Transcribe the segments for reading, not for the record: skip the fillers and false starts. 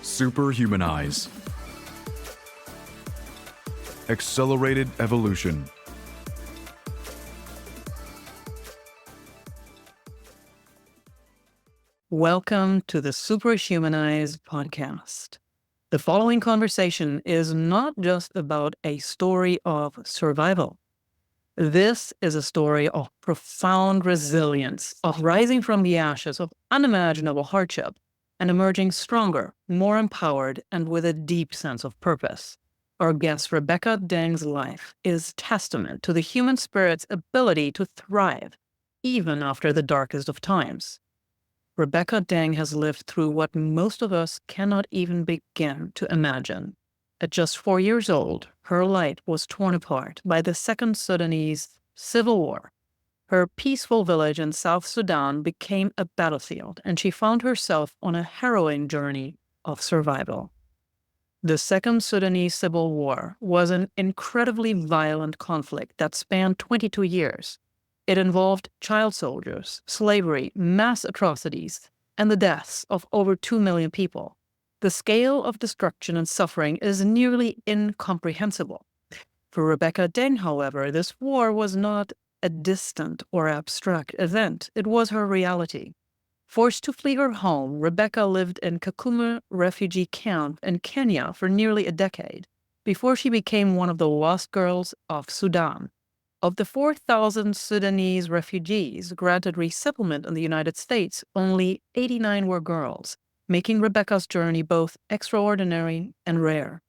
Superhumanize. Accelerated evolution. Welcome to the Superhumanize podcast. The following conversation is not just about a story of survival. This is a story of profound resilience, of rising from the ashes of unimaginable hardship and emerging stronger, more empowered, and with a deep sense of purpose. Our guest Rebecca Deng's life is testament to the human spirit's ability to thrive, even after the darkest of times. Rebecca Deng has lived through what most of us cannot even begin to imagine. At just 4 years old, her life was torn apart by the Second Sudanese Civil War. Her peaceful village in South Sudan became a battlefield, and she found herself on a harrowing journey of survival. The Second Sudanese Civil War was an incredibly violent conflict that spanned 22 years. It involved child soldiers, slavery, mass atrocities, and the deaths of over 2 million people. The scale of destruction and suffering is nearly incomprehensible. For Rebecca Deng, however, this war was not a distant or abstract event. It was her reality. Forced to flee her home, Rebecca lived in Kakuma Refugee Camp in Kenya for nearly a decade, before she became one of the Lost Girls of Sudan. Of the 4,000 Sudanese refugees granted resettlement in the United States, only 89 were girls, making Rebecca's journey both extraordinary and rare.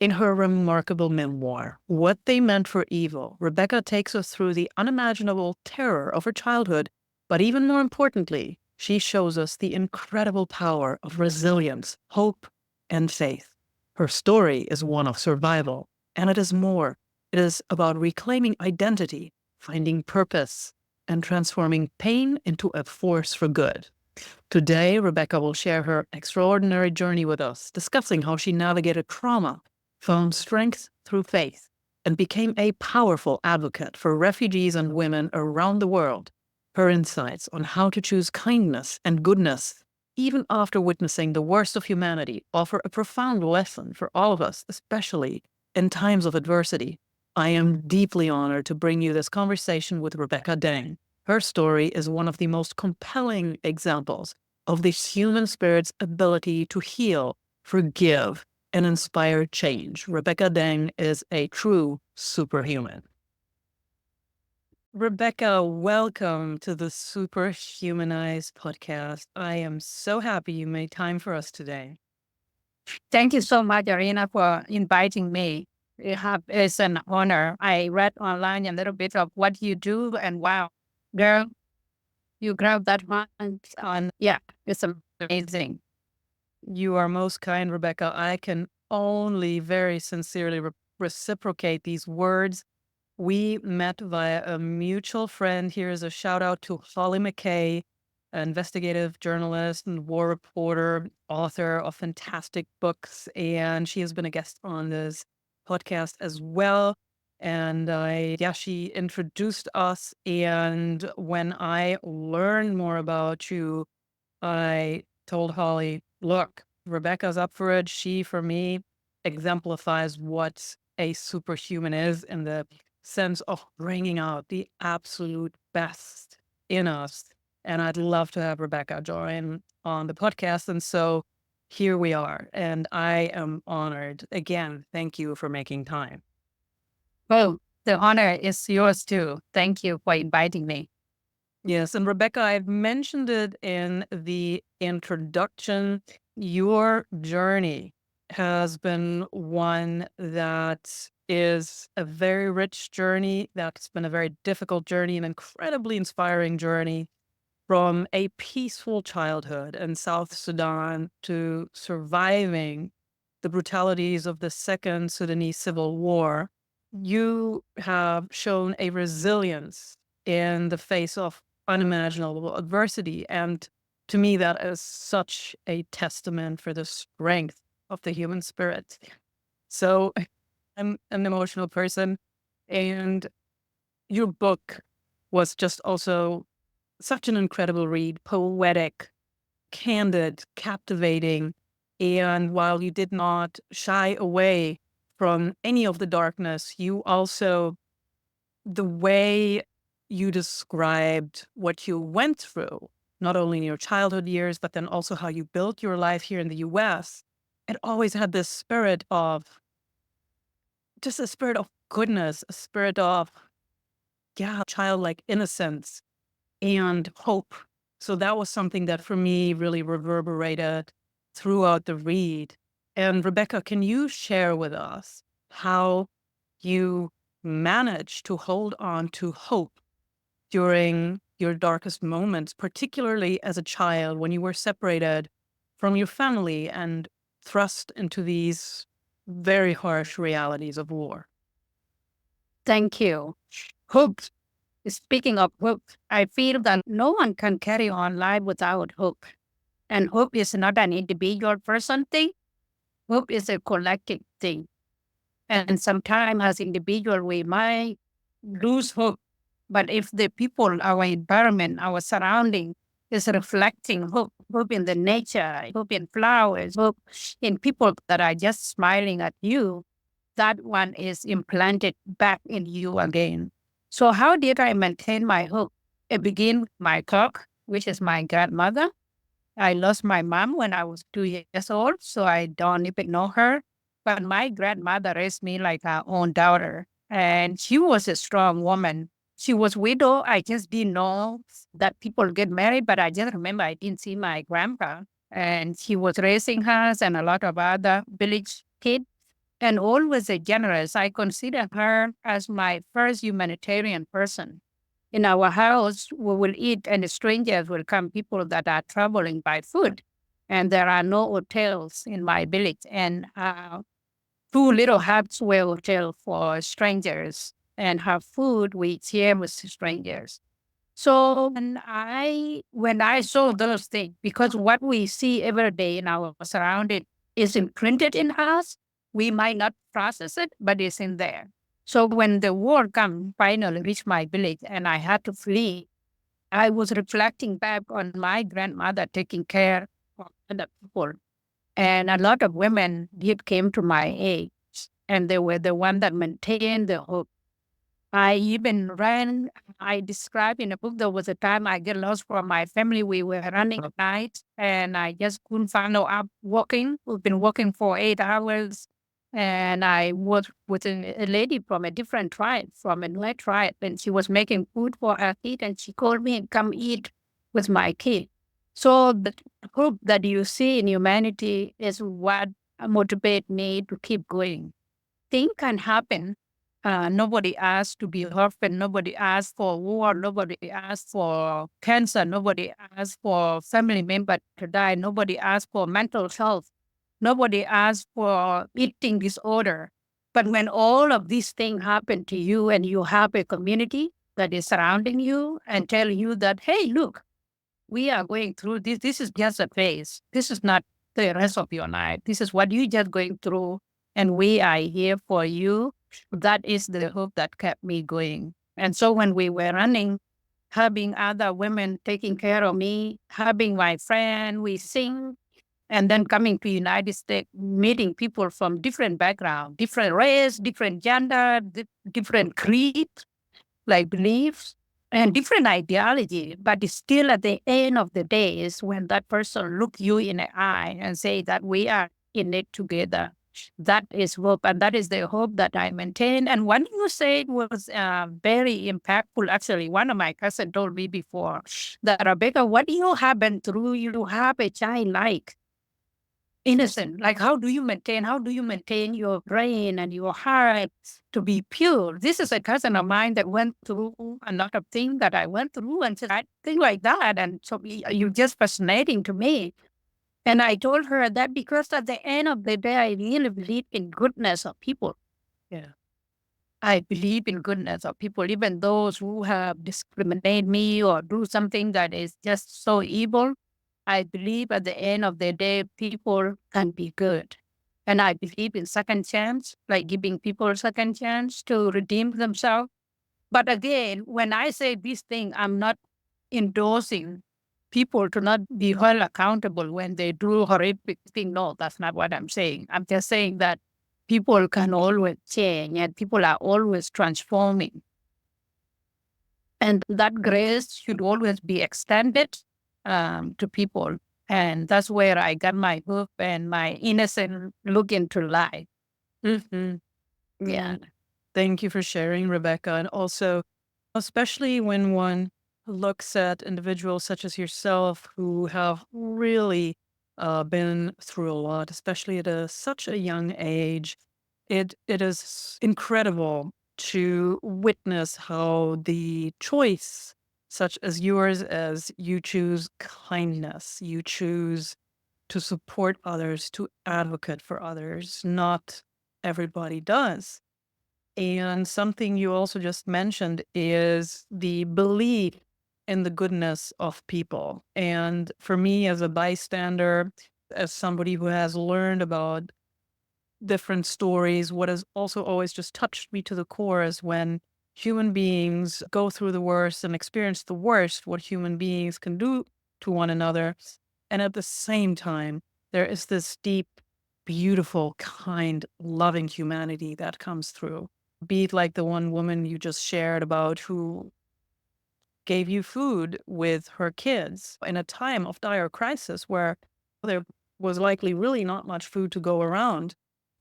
In her remarkable memoir, What They Meant for Evil, Rebecca takes us through the unimaginable terror of her childhood, but even more importantly, she shows us the incredible power of resilience, hope, and faith. Her story is one of survival, and it is more. It is about reclaiming identity, finding purpose, and transforming pain into a force for good. Today, Rebecca will share her extraordinary journey with us, discussing how she navigated trauma, found strength through faith, and became a powerful advocate for refugees and women around the world. Her insights on how to choose kindness and goodness, even after witnessing the worst of humanity, offer a profound lesson for all of us, especially in times of adversity. I am deeply honored to bring you this conversation with Rebecca Deng. Her story is one of the most compelling examples of the human spirit's ability to heal, forgive, and inspire change. Rebecca Deng is a true superhuman. Rebecca, welcome to the Superhumanize podcast. I am so happy you made time for us today. Thank you so much, Arena, for inviting me. It's an honor. I read online a little bit of what you do, and wow, girl, you grabbed that one on. Yeah, it's amazing. You are most kind, Rebecca. I can only very sincerely reciprocate these words. We met via a mutual friend. Here's a shout out to Holly McKay, an investigative journalist and war reporter, author of fantastic books. And she has been a guest on this podcast as well. And she introduced us. And when I learned more about you, I told Holly, look, Rebecca's up for it. She, for me, exemplifies what a superhuman is in the sense of bringing out the absolute best in us. And I'd love to have Rebecca join on the podcast. And so here we are. And I am honored. Again, thank you for making time. Well, the honor is yours too. Thank you for inviting me. Yes, and Rebecca, I've mentioned it in the introduction. Your journey has been one that is a very rich journey, that's been a very difficult journey, an incredibly inspiring journey, from a peaceful childhood in South Sudan to surviving the brutalities of the Second Sudanese Civil War. You have shown a resilience in the face of unimaginable adversity. And to me, that is such a testament for the strength of the human spirit. So I'm an emotional person, and your book was just also such an incredible read, poetic, candid, captivating, And while you did not shy away from any of the darkness, you also, the way you described what you went through, not only in your childhood years, but then also how you built your life here in the US, it always had this spirit of, just a spirit of goodness, a spirit of, yeah, childlike innocence and hope. So that was something that for me really reverberated throughout the read. And Rebecca, can you share with us how you managed to hold on to hope during your darkest moments, particularly as a child when you were separated from your family and thrust into these very harsh realities of war? Thank you. Hope. Speaking of hope, I feel that no one can carry on life without hope. And hope is not an individual person thing. Hope is a collective thing. And sometimes as individual, we might lose hope. But if the people, our environment, our surrounding is reflecting hope, hope in the nature, hope in flowers, hope in people that are just smiling at you, that one is implanted back in you again. So how did I maintain my hope? It began with my cook, which is my grandmother. I lost my mom when I was 2 years old, so I don't even know her. But my grandmother raised me like her own daughter. And she was a strong woman. She was widow. I just didn't know that people get married, but I just remember I didn't see my grandpa. And she was raising us and a lot of other village kids. And always a generous. I consider her as my first humanitarian person. In our house, we will eat and strangers will come, people that are traveling by foot. And there are no hotels in my village. And two little huts were hotel for strangers and have food we share with strangers. So when I saw those things, because what we see every day in our surrounding is imprinted in us, we might not process it, but it's in there. So when the war come finally reached my village and I had to flee, I was reflecting back on my grandmother taking care of other people. And a lot of women did came to my age, and they were the one that maintained the hope. I even ran, I described in a book, there was a time I get lost from my family. We were running at night and I just couldn't find no up walking. We've been walking for 8 hours. And I was with a lady from a different tribe, from a white tribe, and she was making food for her kid. And she called me and come eat with my kid. So the hope that you see in humanity is what motivates me to keep going. Things can happen. Nobody asked to be orphaned. Nobody asked for war. Nobody asked for cancer. Nobody asked for family member to die. Nobody asked for mental health. Nobody asked for eating disorder. But when all of these things happen to you and you have a community that is surrounding you and tell you that, hey, look, we are going through this. This is just a phase. This is not the rest of your life. This is what you're just going through. And we are here for you. That is the hope that kept me going. And so when we were running, having other women taking care of me, having my friend, we sing, and then coming to United States, meeting people from different background, different race, different gender, different creed, like beliefs, and different ideology. But it's still at the end of the day is when that person look you in the eye and say that we are in it together. That is hope, and that is the hope that I maintain. And what you said was very impactful. Actually, one of my cousins told me before that, Rebecca, what you have been through, you have a childlike innocent. Like, how do you maintain your brain and your heart to be pure? This is a cousin of mine that went through a lot of things that I went through and said, I think like that. And so you're just fascinating to me. And I told her that because at the end of the day, I really believe in goodness of people. Yeah. I believe in goodness of people, even those who have discriminated me or do something that is just so evil. I believe at the end of the day, people can be good. And I believe in second chance, like giving people a second chance to redeem themselves. But again, when I say this thing, I'm not endorsing people to not be held accountable when they do horrific thing. No, that's not what I'm saying. I'm just saying that people can always change and people are always transforming. And that grace should always be extended to people. And that's where I got my hope and my innocent look into life. Mm-hmm. Yeah. Thank you for sharing, Rebecca. And also, especially when one looks at individuals such as yourself who have really been through a lot, especially at such a young age, it is incredible to witness how the choice, such as yours, as you choose kindness, you choose to support others, to advocate for others. Not everybody does. And something you also just mentioned is the belief in the goodness of people. And for me, as a bystander, as somebody who has learned about different stories, what has also always just touched me to the core is when human beings go through the worst and experience the worst, what human beings can do to one another. And at the same time, there is this deep, beautiful, kind, loving humanity that comes through. Be it like the one woman you just shared about who gave you food with her kids in a time of dire crisis where there was likely really not much food to go around.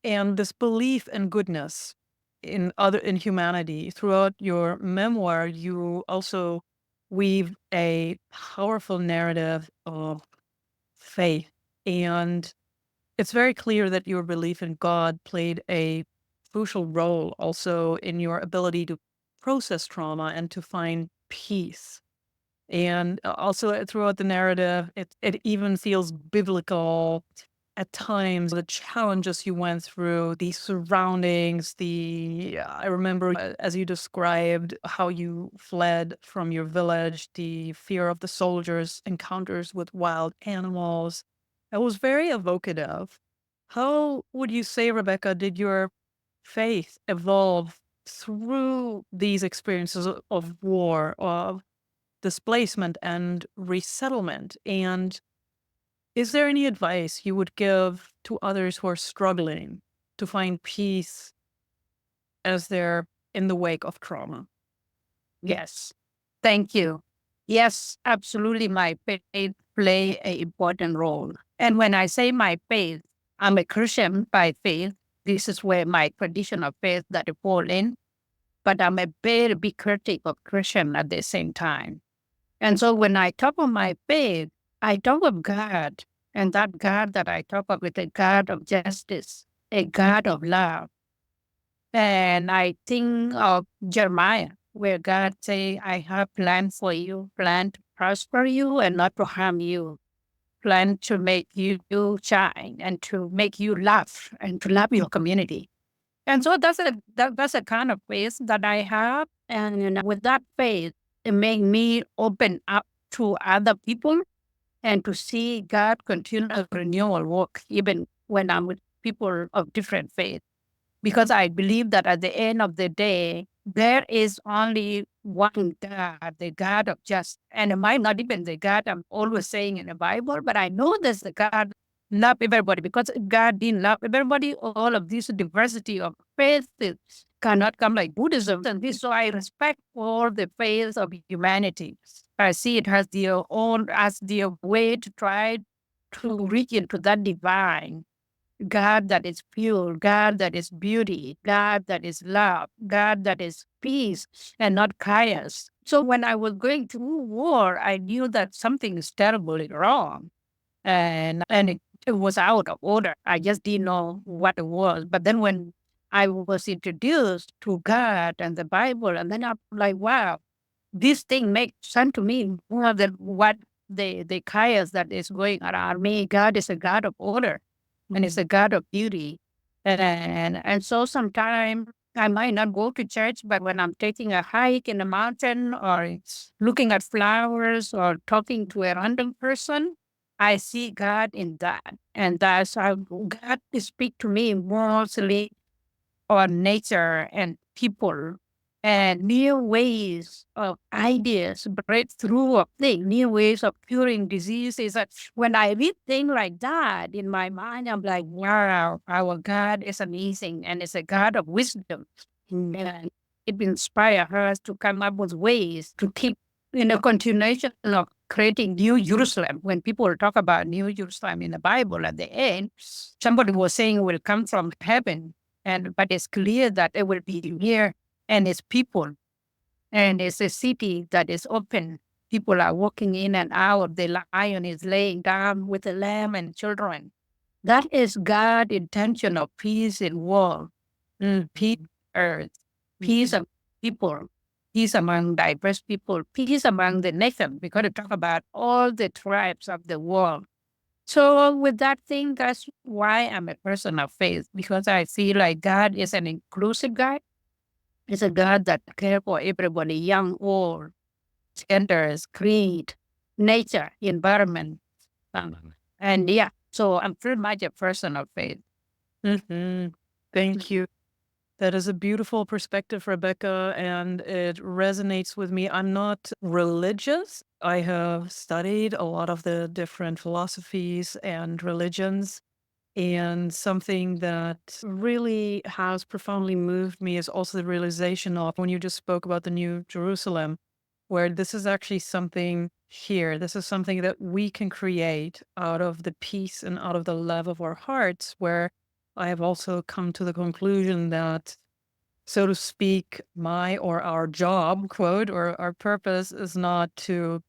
And this belief in goodness in humanity. Throughout your memoir, you also weave a powerful narrative of faith. And it's very clear that your belief in God played a crucial role also in your ability to process trauma and to find peace. And also throughout the narrative, it even feels biblical at times. The challenges you went through, the surroundings, I remember as you described how you fled from your village, the fear of the soldiers, encounters with wild animals. It was very evocative. How would you say, Rebecca, did your faith evolve through these experiences of war, of displacement and resettlement? And is there any advice you would give to others who are struggling to find peace as they're in the wake of trauma? Yes. Thank you. Yes, absolutely. My faith play an important role. And when I say my faith, I'm a Christian by faith. This is where my tradition of faith that I fall in. But I'm a very big critic of Christian at the same time. And so when I talk of my faith, I talk of God. And that God that I talk of is a God of justice, a God of love. And I think of Jeremiah, where God say, I have plans for you, plan to prosper you and not to harm you, plan to make you shine and to make you laugh and to love your community. And so that's a kind of faith that I have. And with that faith, it made me open up to other people and to see God continue a renewal work, even when I'm with people of different faith. Because I believe that at the end of the day, there is only one God, the God of justice. And it might not even the God I'm always saying in the Bible, but I know there's the God love everybody, because if God didn't love everybody, all of this diversity of faith cannot come like Buddhism. And this, so I respect all the faiths of humanity. I see it as their own, as their way to try to reach into that divine God that is pure, God that is beauty, God that is love, God that is peace and not chaos. So when I was going through war, I knew that something is terribly wrong, and it was out of order. I just didn't know what it was. But then when I was introduced to God and the Bible, and then I'm like, wow, this thing makes sense to me more than what the chaos that is going around me. God is a God of order and it's a God of beauty. And so sometimes I might not go to church, but when I'm taking a hike in the mountain or looking at flowers or talking to a random person, I see God in that. And that's how God speaks to me mostly on nature and people and new ways of ideas, breakthrough of things, new ways of curing diseases. That when I read things like that in my mind, I'm like, wow, our God is amazing and it's a God of wisdom. And it inspires us to come up with ways to keep in a continuation of creating New Jerusalem. When people talk about New Jerusalem in the Bible at the end, somebody was saying it will come from heaven, but it's clear that it will be here, and it's people, and it's a city that is open. People are walking in and out. The lion is laying down with the lamb and children. That is God's intention of peace in world, peace on earth, peace of people, peace among diverse people, peace among the nation. We got to talk about all the tribes of the world. So with that thing, that's why I'm a person of faith, because I feel like God is an inclusive God. It's a God that cares for everybody, young, old, genders, creed, nature, environment. And yeah, so I'm pretty much a person of faith. Thank you. That is a beautiful perspective, Rebecca, and it resonates with me. I'm not religious. I have studied a lot of the different philosophies and religions. And something that really has profoundly moved me is also the realization of when you just spoke about the New Jerusalem, where this is actually something here. This is something that we can create out of the peace and out of the love of our hearts, where I have also come to the conclusion that, so to speak, my or our job, quote, or our purpose is not to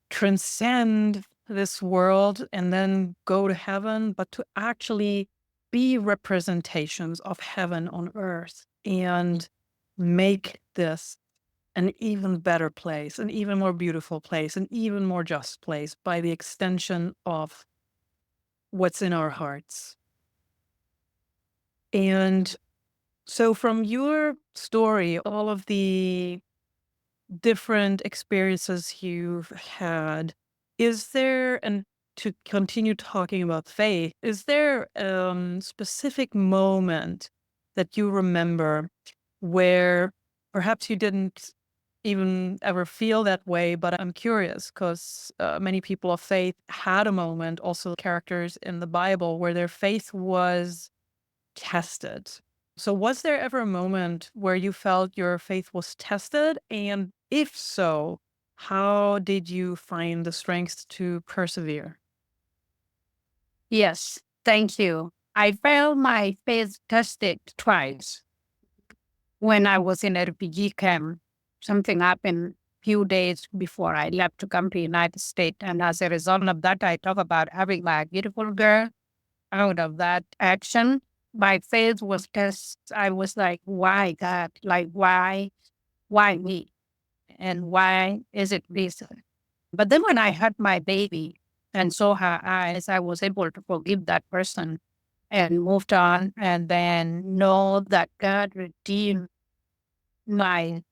transcend this world and then go to heaven, but to actually be representations of heaven on earth and make this an even better place, an even more beautiful place, an even more just place by the extension of what's in our hearts. And so from your story, all of the different experiences you've had, is there, and to continue talking about faith, is there a specific moment that you remember where perhaps you didn't even ever feel that way, but I'm curious because many people of faith had a moment, also characters in the Bible, where their faith was tested. So was there ever a moment where you felt your faith was tested? And if so, how did you find the strength to persevere? Yes, thank you. I felt my faith tested twice. When I was in a refugee camp, something happened few days before I left to come to the United States. And as a result of that, I talk about having my beautiful girl. Out of that action, my faith was tested. I was like, why God? Like, why me? And why is it this? But then when I had my baby and saw her eyes, I was able to forgive that person and moved on, and then know that God redeemed my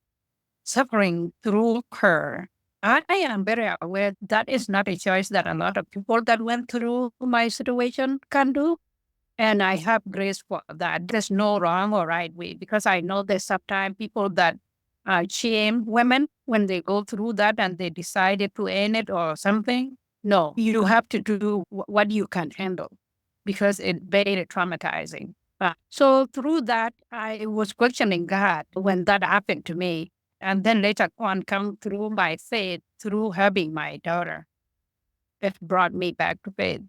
suffering through her. I am very aware that is not a choice that a lot of people that went through my situation can do. And I have grace for that. There's no wrong or right way, because I know there's sometimes people that shame women when they go through that and they decided to end it or something. No, you have to do what you can handle, because it's very traumatizing. So through that, I was questioning God when that happened to me. And then later on, come through my faith, through having my daughter. It brought me back to faith.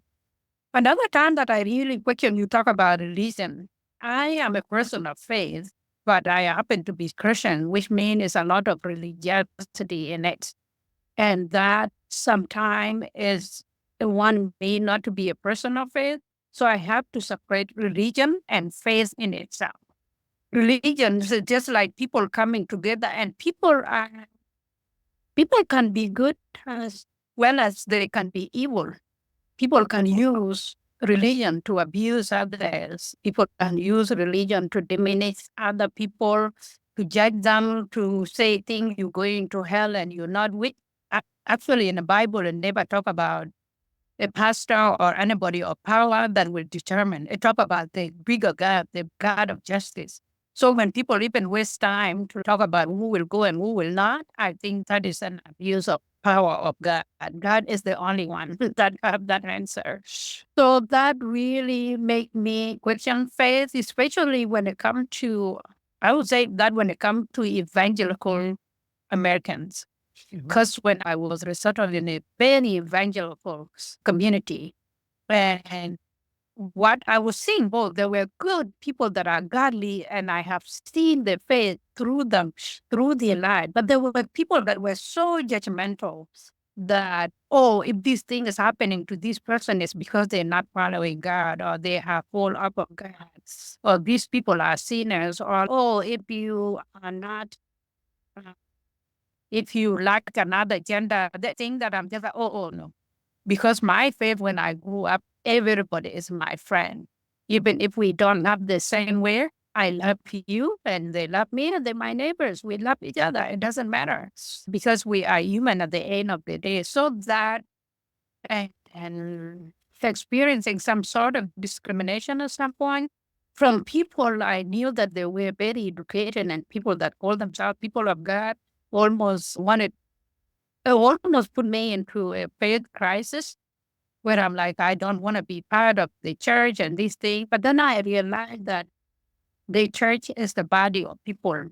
Another time that I really question, you talk about religion. I am a person of faith, but I happen to be Christian, which means there's a lot of religiosity in it. And that sometimes is one may not to be a person of faith. So I have to separate religion and faith in itself. Religion is just like people coming together, and people can be good as well as they can be evil. People can use religion to abuse others. People can use religion to diminish other people, to judge them, to say things, you're going to hell and you're not with. Actually, in the Bible, it never talk about a pastor or anybody of power that will determine. It talk about the bigger God, the God of justice. So when people even waste time to talk about who will go and who will not, I think that is an abuse of power of God. God is the only one that have that answer. So that really make me question faith, especially when it comes to, I would say that when it comes to evangelical Americans. Because when I was resettled in a very evangelical community, and what I was seeing, both there were good people that are godly, and I have seen the faith through them, through their life. But there were people that were so judgmental that, oh, if this thing is happening to this person, it's because they're not following God, or they have fall up of God, or these people are sinners, or, oh, if you are not, if you like another gender, the thing that I'm just like, oh, no. Because my faith, when I grew up, everybody is my friend. Even if we don't have the same way, I love you and they love me and they're my neighbors. We love each other. It doesn't matter because we are human at the end of the day. So that and experiencing some sort of discrimination at some point from people I knew that they were very educated and people that call themselves people of God almost wanted, almost put me into a faith crisis where I'm like, I don't want to be part of the church and this thing. But then I realized that the church is the body of people.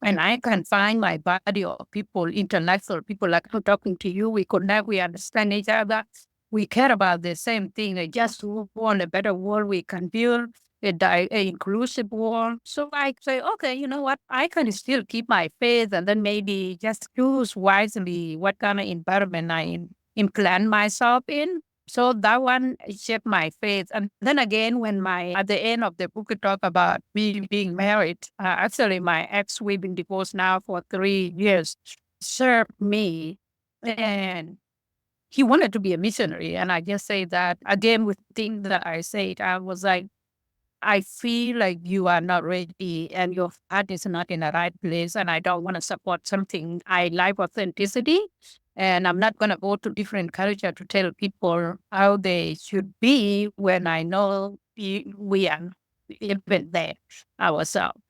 And I can find my body of people, intellectual people like I'm talking to you. We connect, we understand each other. We care about the same thing. I just want a better world we can build, a inclusive world. So I say, okay, you know what? I can still keep my faith and then maybe just choose wisely what kind of environment I implant myself in. So that one shaped my faith. And then again, when at the end of the book, it talk about me being married. Actually, my ex, we've been divorced now for 3 years, served me. And he wanted to be a missionary. And I just say that again with things that I said, I was like, I feel like you are not ready and your heart is not in the right place. And I don't want to support something. I like authenticity. And I'm not going to go to different culture to tell people how they should be when I know we are even there ourselves.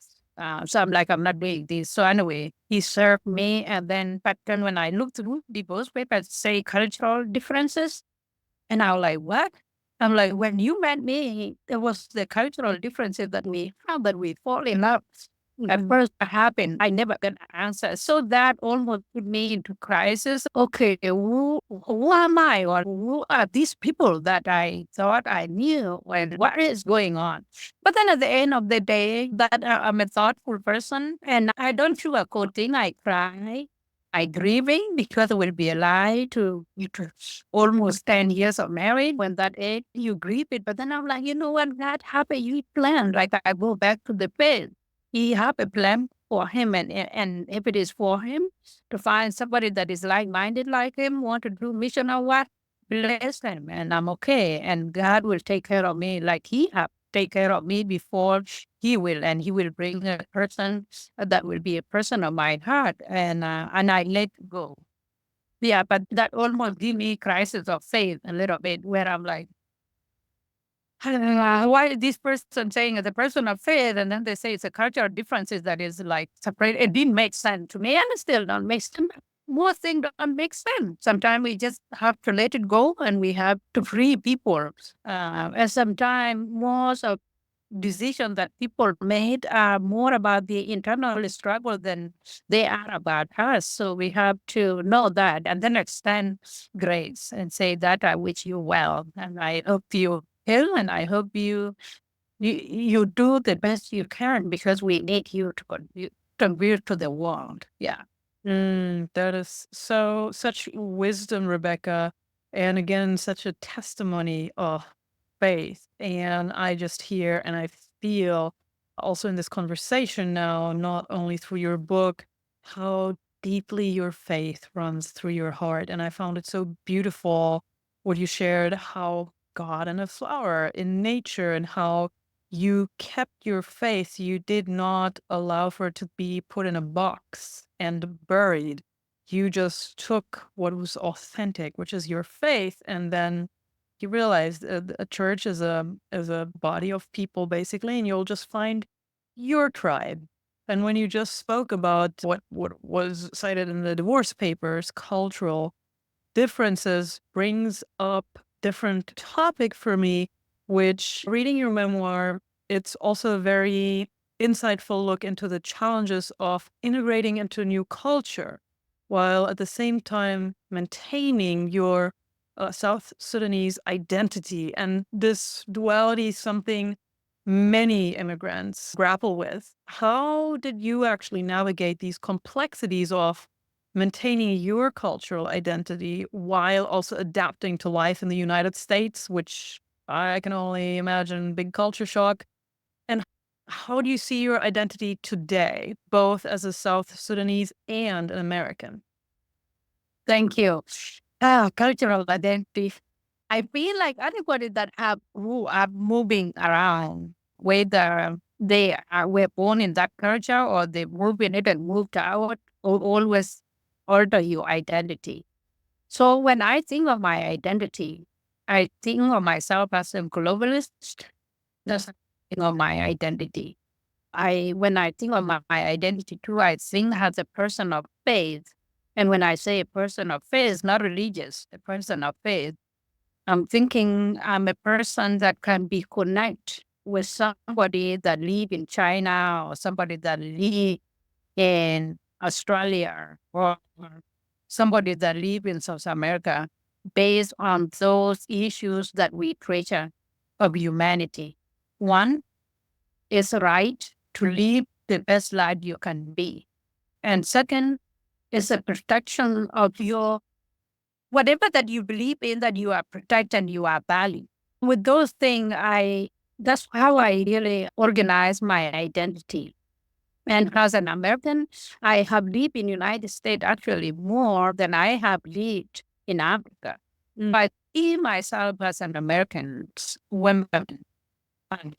So I'm like, I'm not doing this. So anyway, he served me. And then, but then when I looked through divorce papers, say cultural differences, and I was like, what? I'm like, when you met me, there was the cultural differences that we found that we fall in love. At first, what happened? I never got an answer. So that almost put me into crisis. Okay, who am I? Or who are these people that I thought I knew? And what is going on? But then at the end of the day, that I'm a thoughtful person and I don't sugarcoat things. I cry. I grieving because it will be a lie to almost 10 years of marriage. When that age, you grieve it. But then I'm like, you know what? God have a you plan. Like I go back to the faith. He have a plan for him. And if it is for him to find somebody that is like-minded like him, want to do mission or what, bless him. And I'm okay. And God will take care of me like he have take care of me before he will. And he will bring a person that will be a person of my heart. And I let go. Yeah, but that almost give me crisis of faith a little bit where I'm like, why is this person saying the person of faith? And then they say it's a cultural differences that is like separate. It didn't make sense to me and it still don't make sense. Most things don't make sense. Sometimes we just have to let it go and we have to free people. And sometimes most of decisions that people made are more about the internal struggle than they are about us. So we have to know that and then extend grace and say that I wish you well. And I hope you heal and I hope you do the best you can because we need you to contribute to the world. Yeah. That is such wisdom, Rebecca. And again, such a testimony of faith. And I just hear and I feel also in this conversation now, not only through your book, how deeply your faith runs through your heart. And I found it so beautiful what you shared, how God and a flower in nature and how you kept your faith. You did not allow for it to be put in a box and buried. You just took what was authentic, which is your faith, and then you realized a church is a body of people basically, and you'll just find your tribe. And when you just spoke about what was cited in the divorce papers, cultural differences brings up different topic for me, which reading your memoir, it's also a very insightful look into the challenges of integrating into a new culture, while at the same time maintaining your South Sudanese identity. And this duality is something many immigrants grapple with. How did you actually navigate these complexities of maintaining your cultural identity while also adapting to life in the United States, which I can only imagine big culture shock? And how do you see your identity today, both as a South Sudanese and an American? Thank you. Cultural identity. I feel like anybody that who are moving around, whether were born in that culture or they moved in it and moved out, will always alter your identity. So when I think of my identity, I think of myself as a globalist. That's think of my identity. When I think of my identity too, I think as a person of faith. And when I say a person of faith, not religious, a person of faith, I'm thinking I'm a person that can be connect with somebody that live in China or somebody that live in Australia or somebody that live in South America based on those issues that we treasure of humanity. One is right to live the best life you can be. And second is a protection of your whatever that you believe in, that you are protected and you are valued. With those things, that's how I really organize my identity. And as an American, I have lived in United States actually more than I have lived in Africa. I see myself as an American woman. And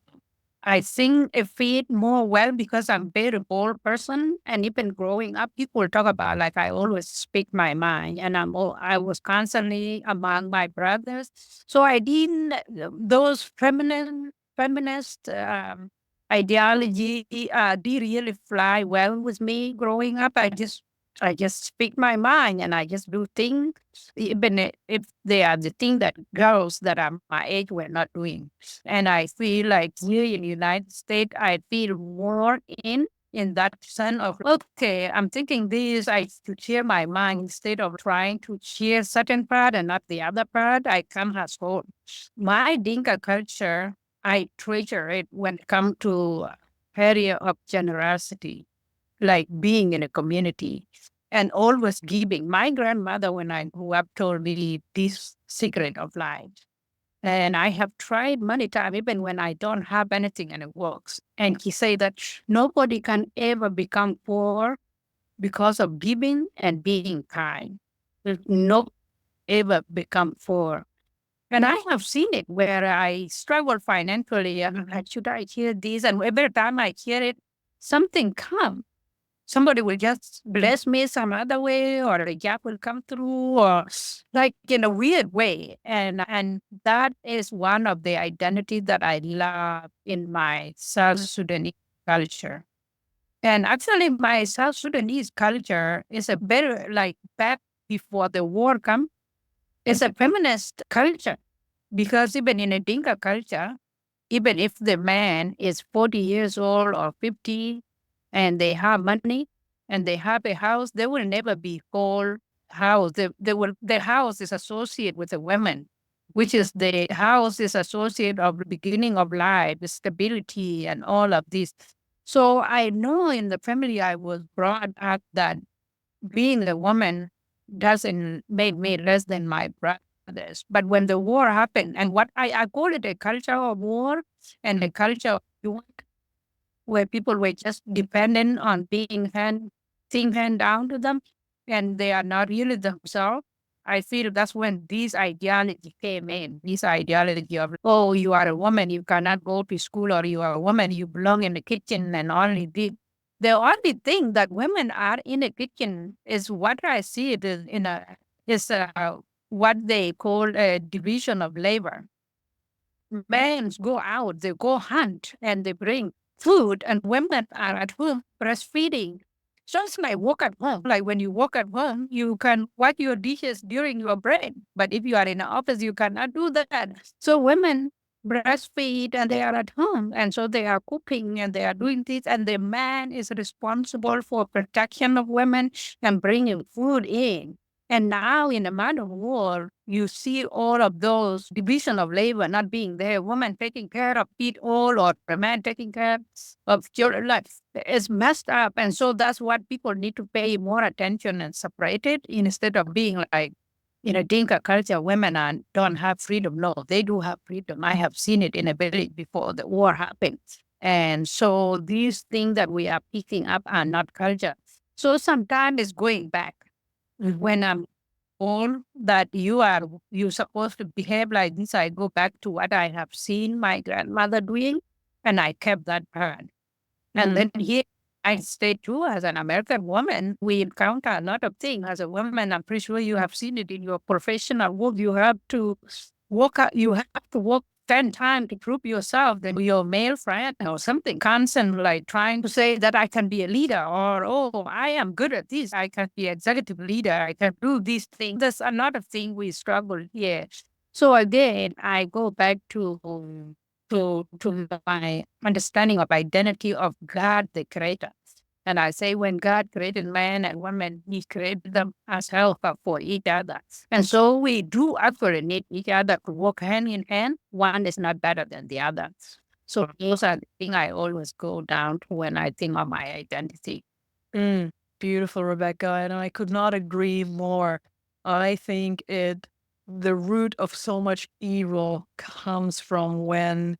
I think it fit more well because I'm very bold person, and even growing up, people talk about like I always speak my mind, and I was constantly among my brothers, so I didn't those feminist ideology did really fly well with me growing up. I just speak my mind and I just do things, even if they are the thing that girls that are my age were not doing. And I feel like here in the United States, I feel more in that sense of, okay, I'm thinking this, I to share my mind instead of trying to share certain part and not the other part. I come as whole. My Dinka culture, I treasure it when it comes to area of generosity, like being in a community and always giving. My grandmother, when I grew up, told me this secret of life. And I have tried many times, even when I don't have anything and it works. And he said that nobody can ever become poor because of giving and being kind. No ever become poor. And I have seen it where I struggle financially and I'm like, should I hear this? And every time I hear it, something comes. Somebody will just bless me some other way, or a job will come through, or like in a weird way. And that is one of the identities that I love in my South Sudanese culture. And actually, my South Sudanese culture is a better, like back before the war come, it's a feminist culture. Because even in a Dinka culture, even if the man is 40 years old or 50 and they have money and they have a house, they will never be called house. The house is associated with the women, which is the house is associated of the beginning of life, the stability and all of this. So I know in the family I was brought up that being a woman doesn't make me less than my brothers. But when the war happened, and what I call it a culture of war and a culture of war, where people were just dependent on being thing hand down to them, and they are not really themselves. I feel that's when this ideology came in. This ideology of, oh, you are a woman, you cannot go to school, or you are a woman, you belong in the kitchen and only this. The only thing that women are in the kitchen is what I see it is what they call a division of labor. Men go out, they go hunt, and they bring. food, and women are at home breastfeeding. So it's like work at home. Like when you work at home, you can wash your dishes during your break. But if you are in an office, you cannot do that. So women breastfeed and they are at home. And so they are cooking and they are doing this. And the man is responsible for protection of women and bringing food in. And now in the modern world, you see all of those division of labor not being there. Women taking care of it all, or a man taking care of children. Like, it's messed up. And so that's what people need to pay more attention and separate it, instead of being like, in a Dinka culture, women don't have freedom. No, they do have freedom. I have seen it in a village before the war happened. And so these things that we are picking up are not culture. So sometimes it's going back. When I'm told that you're supposed to behave like this, I go back to what I have seen my grandmother doing, and I kept that part. And then here I stay too, as an American woman, we encounter a lot of things. As a woman, I'm pretty sure you have seen it in your professional work. You have to work out, you have to work 10 times to prove yourself that your male friend or something, constant like trying to say that I can be a leader, or, oh, I am good at this. I can be executive leader. I can do these things. That's another thing we struggle here. So again, I go back to my understanding of identity of God, the creator. And I say, when God created man and woman, he created them as helper for each other. And so we do actually need each other to work hand in hand. One is not better than the other. So those are the things I always go down to when I think of my identity. Beautiful, Rebecca. And I could not agree more. I think the root of so much evil comes from when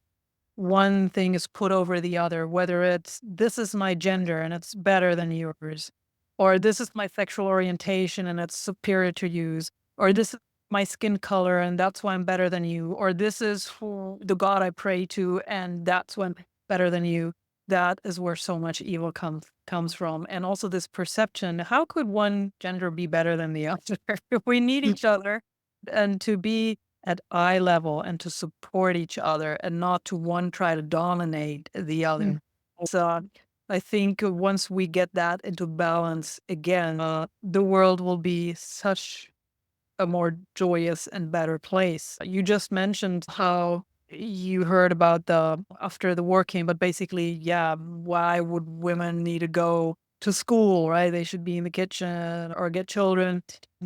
one thing is put over the other, whether it's, this is my gender and it's better than yours, or this is my sexual orientation and it's superior to yours, or this is my skin color and that's why I'm better than you, or this is who the God I pray to and that's why I'm better than you. That is where so much evil comes from. And also this perception, how could one gender be better than the other? We need each other, and to be at eye level and to support each other, and not to one try to dominate the other. So I think once we get that into balance again, the world will be such a more joyous and better place. You just mentioned how you heard about after the war came, but basically, yeah, why would women need to go to school, right? They should be in the kitchen or get children.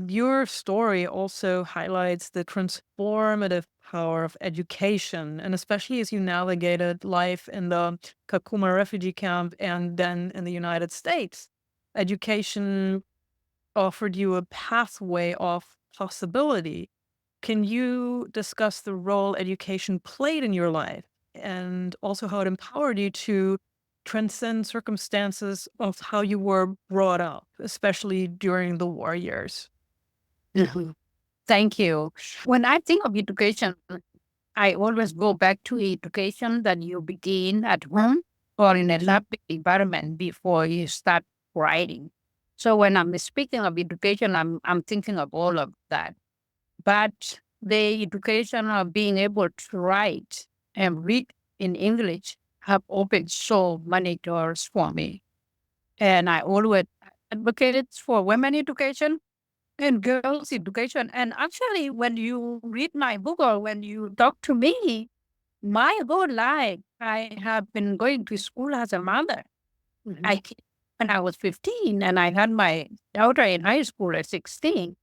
Your story also highlights the transformative power of education, and especially as you navigated life in the Kakuma Refugee Camp and then in the United States. Education offered you a pathway of possibility. Can you discuss the role education played in your life, and also how it empowered you to transcend circumstances of how you were brought up, especially during the war years? Thank you. When I think of education, I always go back to education that you begin at home or in a lab environment before you start writing. So when I'm speaking of education, I'm thinking of all of that. But the education of being able to write and read in English have opened so many doors for me. And I always advocated for women education and girls education. And actually, when you read my book or when you talk to me, my whole life, I have been going to school as a mother. I came when I was 15, and I had my daughter in high school at 16,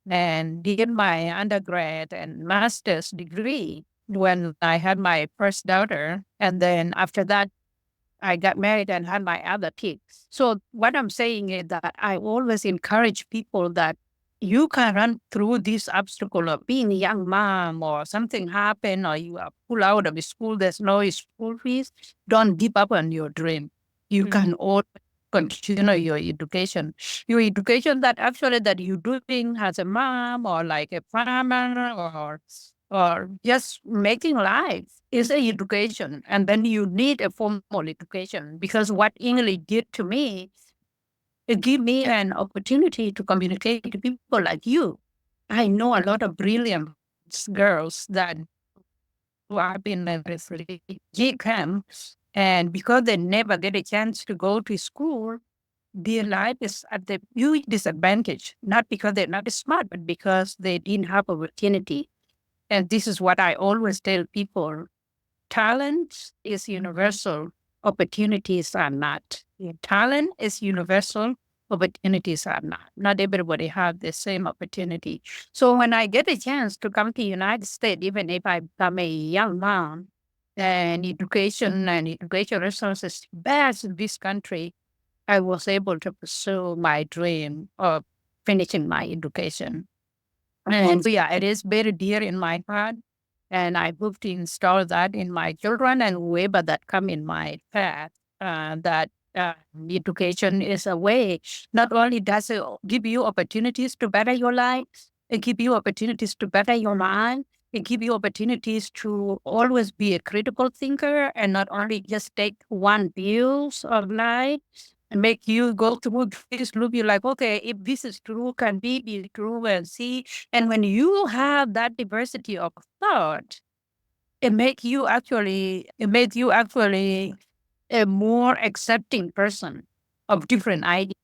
and did my undergrad and master's degree when I had my first daughter. And then after that, I got married and had my other kids. So what I'm saying is that I always encourage people that you can run through this obstacle of being a young mom, or something happened, or you are pulled out of school, there's no school fees. Don't give up on your dream. You can always continue your education. Your education that actually that you're doing as a mom, or like a farmer, or just making life is an education. And then you need a formal education, because what English did to me, it gave me an opportunity to communicate to people like you. I know a lot of brilliant girls that who have been in refugee camps, And because they never get a chance to go to school, their life is at the huge disadvantage, not because they're not smart, but because they didn't have opportunity. And this is what I always tell people. Talent is universal. Opportunities are not. Talent is universal. Opportunities are not. Not everybody have the same opportunity. So when I get a chance to come to United States, even if I become a young man, and education resources best in this country, I was able to pursue my dream of finishing my education. And so, yeah, it is very dear in my heart. And I hope to install that in my children and whoever that come in my path, that education is a way. Not only does it give you opportunities to better your life, it give you opportunities to better your mind. It give you opportunities to always be a critical thinker and not only just take one views of life and make you go through this loop. You're like, okay, if this is true, can be true and see. And when you have that diversity of thought, it makes you actually a more accepting person of different ideas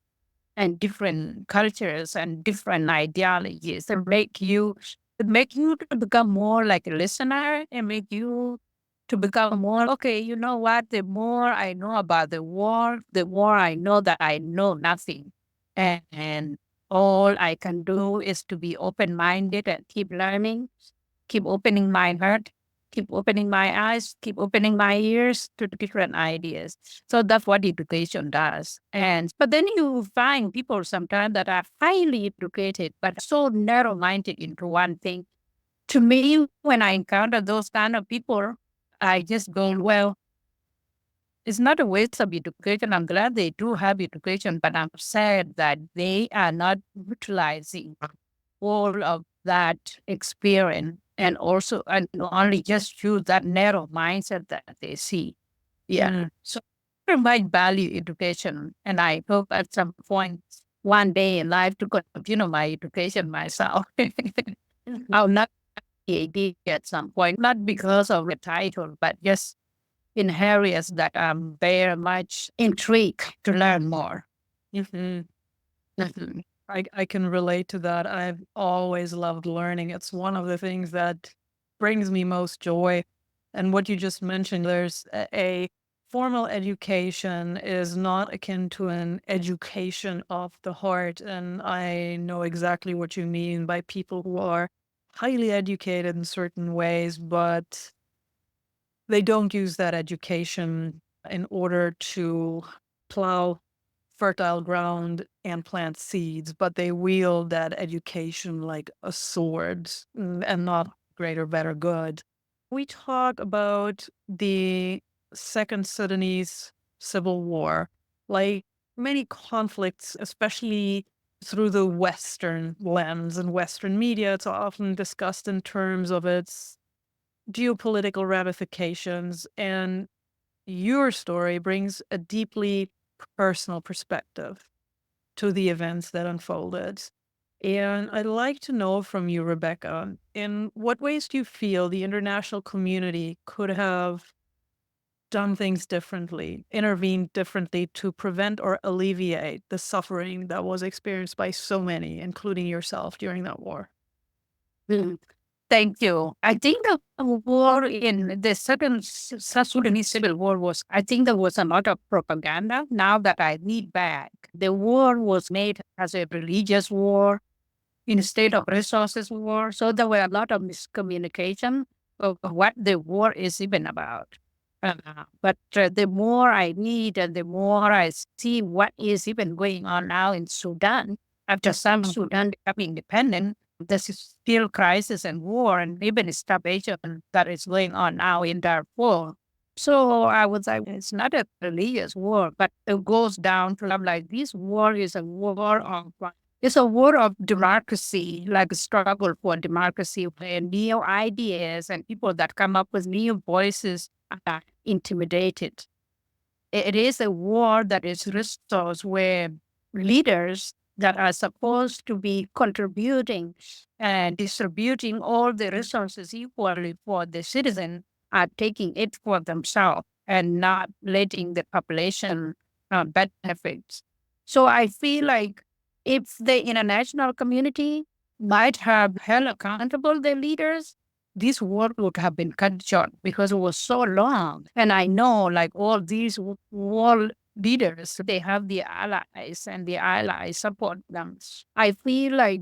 and different cultures and different ideologies. It make you to become more like a listener and make you to become more, okay, you know what? The more I know about the more I know that I know nothing. And all I can do is to be open-minded and keep learning, keep opening my heart, keep opening my eyes, keep opening my ears to different ideas. So that's what education does. And but then you find people sometimes that are highly educated but so narrow-minded into one thing. To me, when I encounter those kind of people, I just go, well, it's not a waste of education. I'm glad they do have education, but I'm sad that they are not utilizing all of that experience and also and only just use that narrow mindset that they see. Yeah. So I very much value education. And I hope at some point, one day in life, to continue my education myself. I'll not be PhD at some point, not because of the title, but just in areas that I'm very much intrigued to learn more. Mhm. Mhm. I can relate to that. I've always loved learning. It's one of the things that brings me most joy. And what you just mentioned, there's a formal education is not akin to an education of the heart. And I know exactly what you mean by people who are highly educated in certain ways, but they don't use that education in order to plow fertile ground and plant seeds, but they wield that education like a sword, and not greater, better good. We talk about the Second Sudanese Civil War, like many conflicts, especially through the Western lens and Western media. It's often discussed in terms of its geopolitical ramifications, and your story brings a deeply personal perspective to the events that unfolded. And I'd like to know from you, Rebecca, in what ways do you feel the international community could have done things differently, intervened differently to prevent or alleviate the suffering that was experienced by so many, including yourself, during that war? Mm. Thank you. I think the war in the Second South Sudanese Civil War was, I think there was a lot of propaganda. Now that I read back, the war was made as a religious war instead of resources war. So there were a lot of miscommunication of what the war is even about. But the more I read and the more I see what is even going on now in Sudan, after South Sudan becoming independent, there's still crisis and war and even starvation that is going on now in Darfur. So I would say it's not a religious war, but it goes down to like this war is a war of it's a war of democracy, like a struggle for democracy where new ideas and people that come up with new voices are intimidated. It is a war that is resource where leaders that are supposed to be contributing and distributing all the resources equally for the citizen are taking it for themselves. and not letting the population benefit. So I feel like if the international community might have held accountable their leaders, this war would have been cut short because it was so long. And I know like all these world leaders, they have the allies and the allies support them. I feel like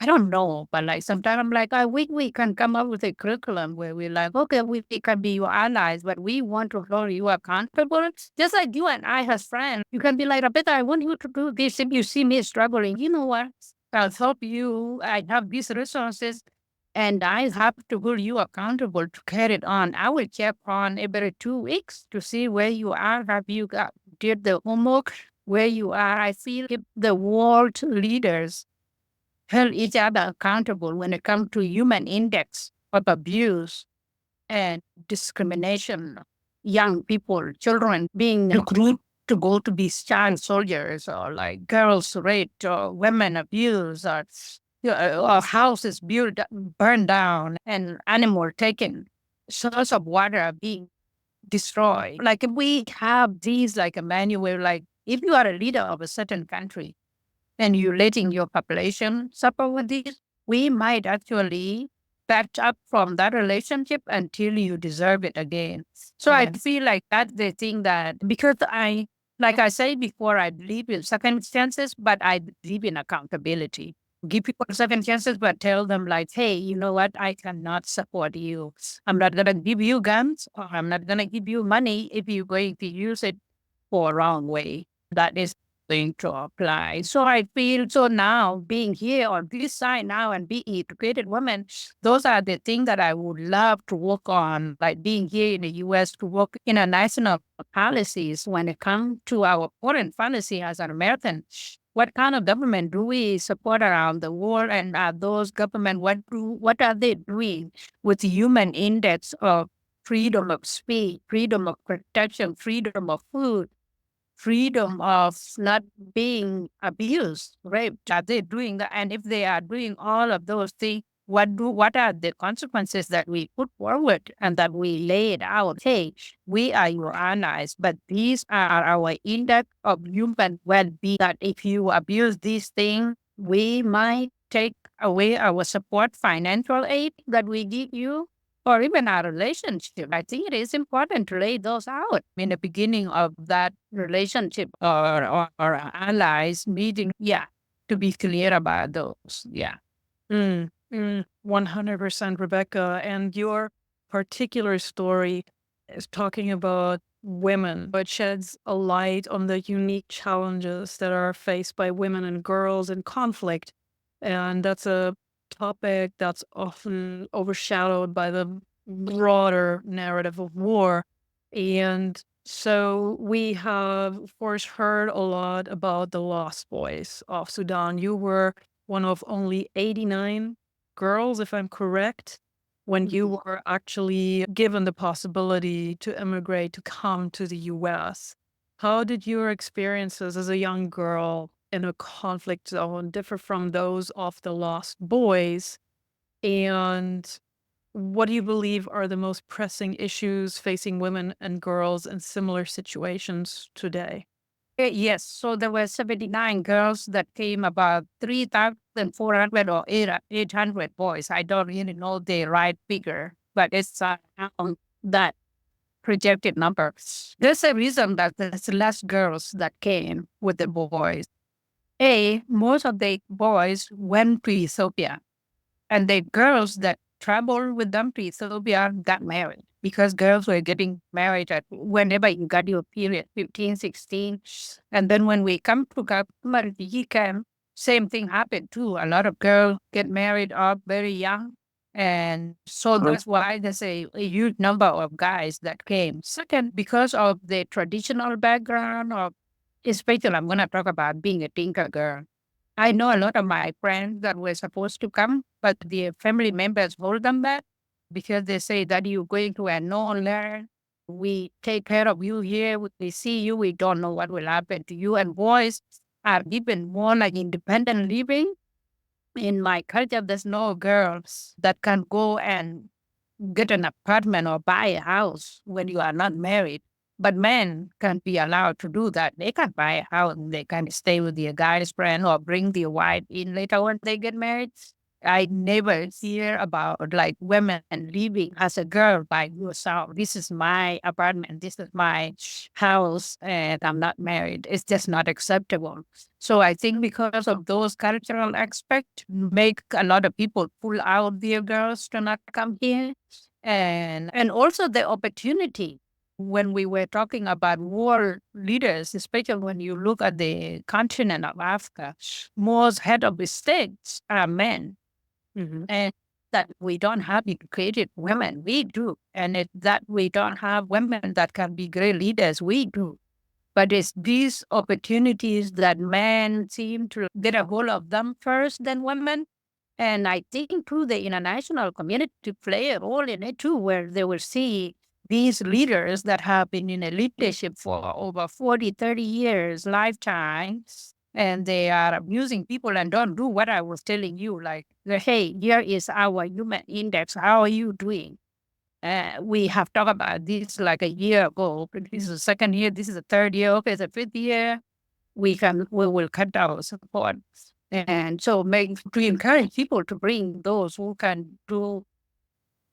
I don't know, but like sometimes I'm like, I wish we can come up with a curriculum where we're like, okay, we can be your allies, but we want to hold you accountable. Just like you and I as friends, you can be like, Rebecca, I want you to do this. If you see me struggling, you know what? I'll help you. I have these resources and I have to hold you accountable to carry it on. I will check on every 2 weeks to see where you are. Have you did the homework? Where you are? I feel if the world leaders held each other accountable when it comes to human index of abuse and discrimination. Young people, children being recruited to go to be child soldiers, or like girls raped, or women abused, or houses burned down, and animal taken, source of water being destroyed. Like if we have these like a manual, like if you are a leader of a certain country, and you're letting your population suffer with this, we might actually patch up from that relationship until you deserve it again. So I feel like that's the thing that, because like I said before, I believe in second chances, but I believe in accountability. Give people second chances, but tell them like, hey, you know what? I cannot support you. I'm not going to give you guns, or I'm not going to give you money if you're going to use it for a wrong way. That is thing to apply. So I feel so now being here on this side now and being educated women, those are the things that I would love to work on, like being here in the US to work in a national policies when it comes to our foreign policy as an American. What kind of government do we support around the world? And are those government, what are they doing with the human index of freedom of speech, freedom of protection, freedom of food, freedom of not being abused, raped? Are they doing that? And if they are doing all of those things, what are the consequences that we put forward and that we laid out? Hey, we are your allies, but these are our index of human well-being. That if you abuse these things, we might take away our support, financial aid that we give you, or even our relationship. I think it is important to lay those out in the beginning of that relationship, or allies meeting. Yeah, to be clear about those. Yeah. 100%, Rebecca. And your particular story is talking about women, but sheds a light on the unique challenges that are faced by women and girls in conflict. And that's a topic that's often overshadowed by the broader narrative of war. And so we have, of course, heard a lot about the Lost Boys of Sudan. You were one of only 89 girls, if I'm correct, when you were actually given the possibility to immigrate, to come to the US. How did your experiences as a young girl in a conflict zone differ from those of the Lost Boys? And what do you believe are the most pressing issues facing women and girls in similar situations today? Yes, so there were 79 girls that came, about 3,400 or 800 boys. I don't really know the right figure, but it's around that projected number. There's a reason that there's less girls that came with the boys. Most of the boys went to Ethiopia, and the girls that traveled with them to Ethiopia got married, because girls were getting married at whenever you got your period, 15, 16. And then when we come to Kakuma Refugee Camp, same thing happened too. A lot of girls get married up very young. And so that's why there's a huge number of guys that came. Second, because of the traditional background of, especially I'm going to talk about being a Dinka girl. I know a lot of my friends that were supposed to come, but the family members hold them back because they say that you're going to a known land. We take care of you here. We see you. We don't know what will happen to you. And boys are given more like independent living. In my culture, there's no girls that can go and get an apartment or buy a house when you are not married. But men can't be allowed to do that. They can buy a house and they can stay with their guy's friend or bring their wife in later when they get married. I never hear about like women living as a girl by yourself. This is my apartment. This is my house, and I'm not married. It's just not acceptable. So I think because of those cultural aspects, make a lot of people pull out their girls to not come here, and also the opportunity. When we were talking about world leaders, especially when you look at the continent of Africa, most head of the states are men, and that we don't have educated women, we do. And that we don't have women that can be great leaders, we do. But it's these opportunities that men seem to get a hold of them first than women. And I think too, the international community to play a role in it too, where they will see these leaders that have been in a leadership for over 40, 30 years, lifetimes, and they are abusing people and don't do what I was telling you, like, hey, here is our human index. How are you doing? We have talked about this like a year ago. This is the second year. This is the third year. Okay, the fifth year. We will cut our support. And so to encourage people to bring those who can do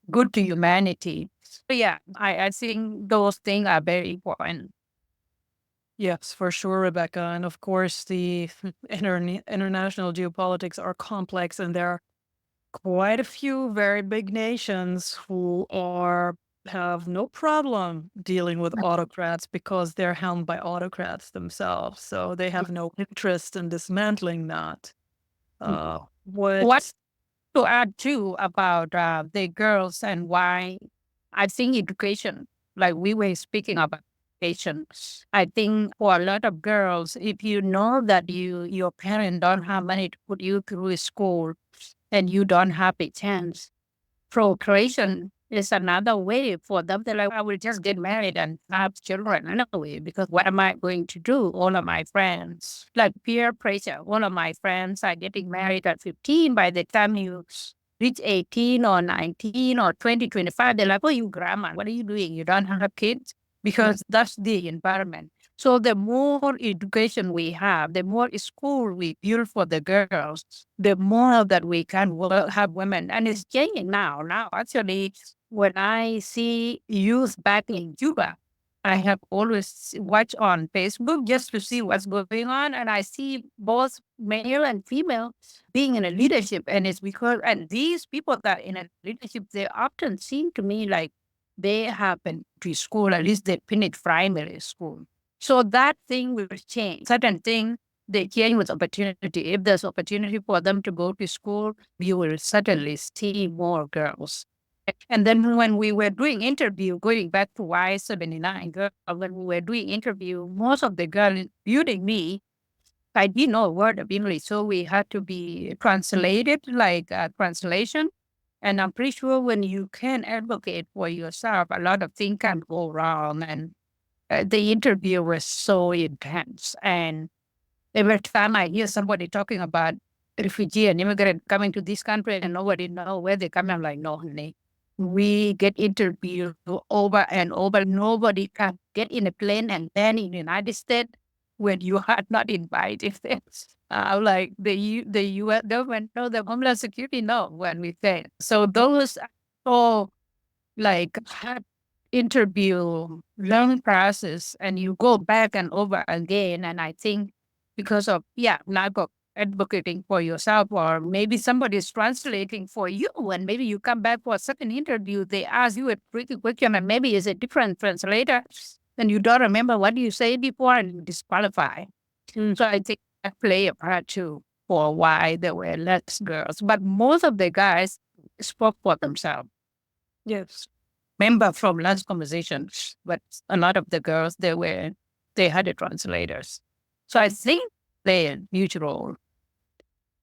good to humanity. So yeah, I think those things are very important. Yes, for sure, Rebecca. And of course, the international geopolitics are complex, and there are quite a few very big nations who have no problem dealing with autocrats because they're helmed by autocrats themselves. So they have no interest in dismantling that. What to add too about the girls and why I think education, like we were speaking about education, I think for a lot of girls, if you know that your parents don't have money to put you through school and you don't have a chance, procreation is another way for them. They're like, I will just get married and have children anyway, because what am I going to do? All of my friends, like peer pressure, all of my friends are getting married at 15. By the time you reach 18 or 19 or 20, 25, they're like, oh, you grandma, what are you doing? You don't have kids? Because that's the environment. So the more education we have, the more school we build for the girls, the more that we can have women. And it's changing now. Now, actually, when I see youth back in Cuba, I have always watched on Facebook just to see what's going on. And I see both male and female being in a leadership. And it's because, and these people that are in a leadership, they often seem to me like they have been to school, at least they finished primary school. So that thing will change. Certain thing, they change with opportunity. If there's opportunity for them to go to school, you will certainly see more girls. And then when we were doing interview, going back to Y79, when we were doing interview, most of the girls, including me, I didn't know a word of English, so we had to be translated, like translation. And I'm pretty sure when you can advocate for yourself, a lot of things can go wrong. And the interview was so intense. And every time I hear somebody talking about refugee and immigrant coming to this country and nobody know where they come, I'm like, no, honey. We get interviewed over and over. Nobody can get in a plane and land in the United States when you are not invited. Like the U.S. government, no, the Homeland Security, no, when we say. So those are so like hard interview, long process, and you go back and over again. And I think because of, lack of advocating for yourself, or maybe somebody is translating for you, and maybe you come back for a second interview, they ask you a tricky question, and maybe it's a different translator, and you don't remember what you said before, and you disqualify. So I think that play a part too for why there were less girls. But most of the guys spoke for themselves. Yes. Remember from last conversation, but a lot of the girls, they had the translators. So I think they a huge role.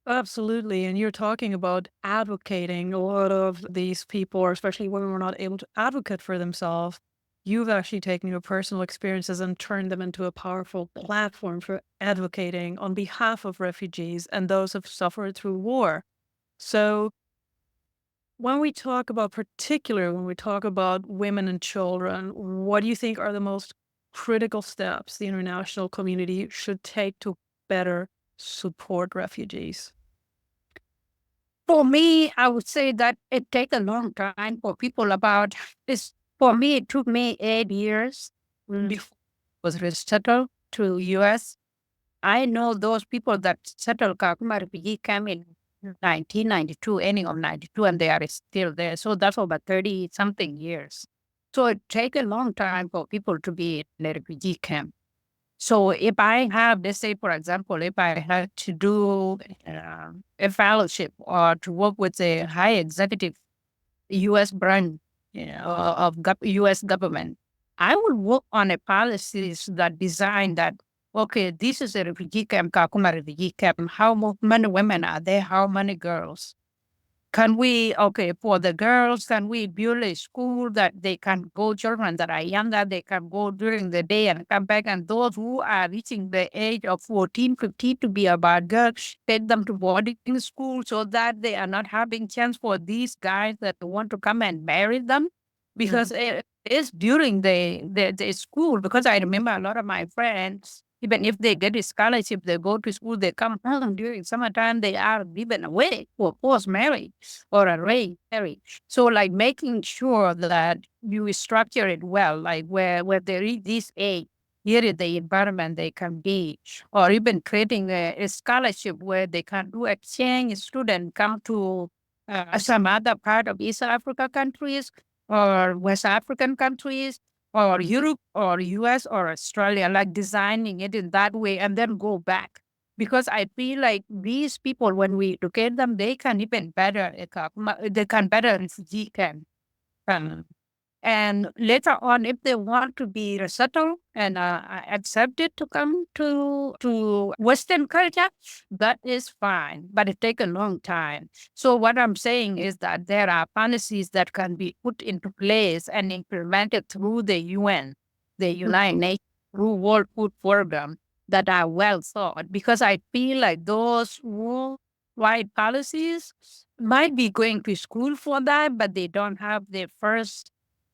Absolutely. And you're talking about advocating. A lot of these people, or especially women, were not able to advocate for themselves. You've actually taken your personal experiences and turned them into a powerful platform for advocating on behalf of refugees and those who've suffered through war. So When we talk about, particularly when we talk about women and children, what do you think are the most critical steps the international community should take to better support refugees? For me, I would say that it take a long time for people about this. For me, it took me 8 years before I was resettled to US. I know those people that settled Kakuma Refugee Camp in 1992, ending of 92, and they are still there. So that's over 30 something years. So it take a long time for people to be in a refugee camp. So if I have, let's say, for example, if I had to do a fellowship or to work with a high executive U.S. branch of U.S. government, I would work on a policies that design that, okay, this is a refugee camp, Kakuma refugee camp. Many women are there? How many girls? Can we, okay, for the girls, can we build a school that they can go, children that are younger, they can go during the day and come back. And those who are reaching the age of 14, 15 to be about girls, take them to boarding school so that they are not having chance for these guys that want to come and marry them. Because it is during the school, because I remember a lot of my friends, even if they get a scholarship, they go to school, they come home during summertime, they are given away for forced marriage or arranged marriage. So like making sure that you structure it well, like where they reach this age, here is the environment they can be, or even creating a scholarship where they can do exchange student come to some other part of East Africa countries or West African countries or Europe or US or Australia, like designing it in that way and then go back. Because I feel like these people, when we educate them, they can even better, they can better refugee camp. And later on, if they want to be resettled and accepted to come to Western culture, that is fine, but it takes a long time. So what I'm saying is that there are policies that can be put into place and implemented through the UN, the United Nations, through World Food Program that are well thought. Because I feel like those worldwide policies might be going to school for that, but they don't have the first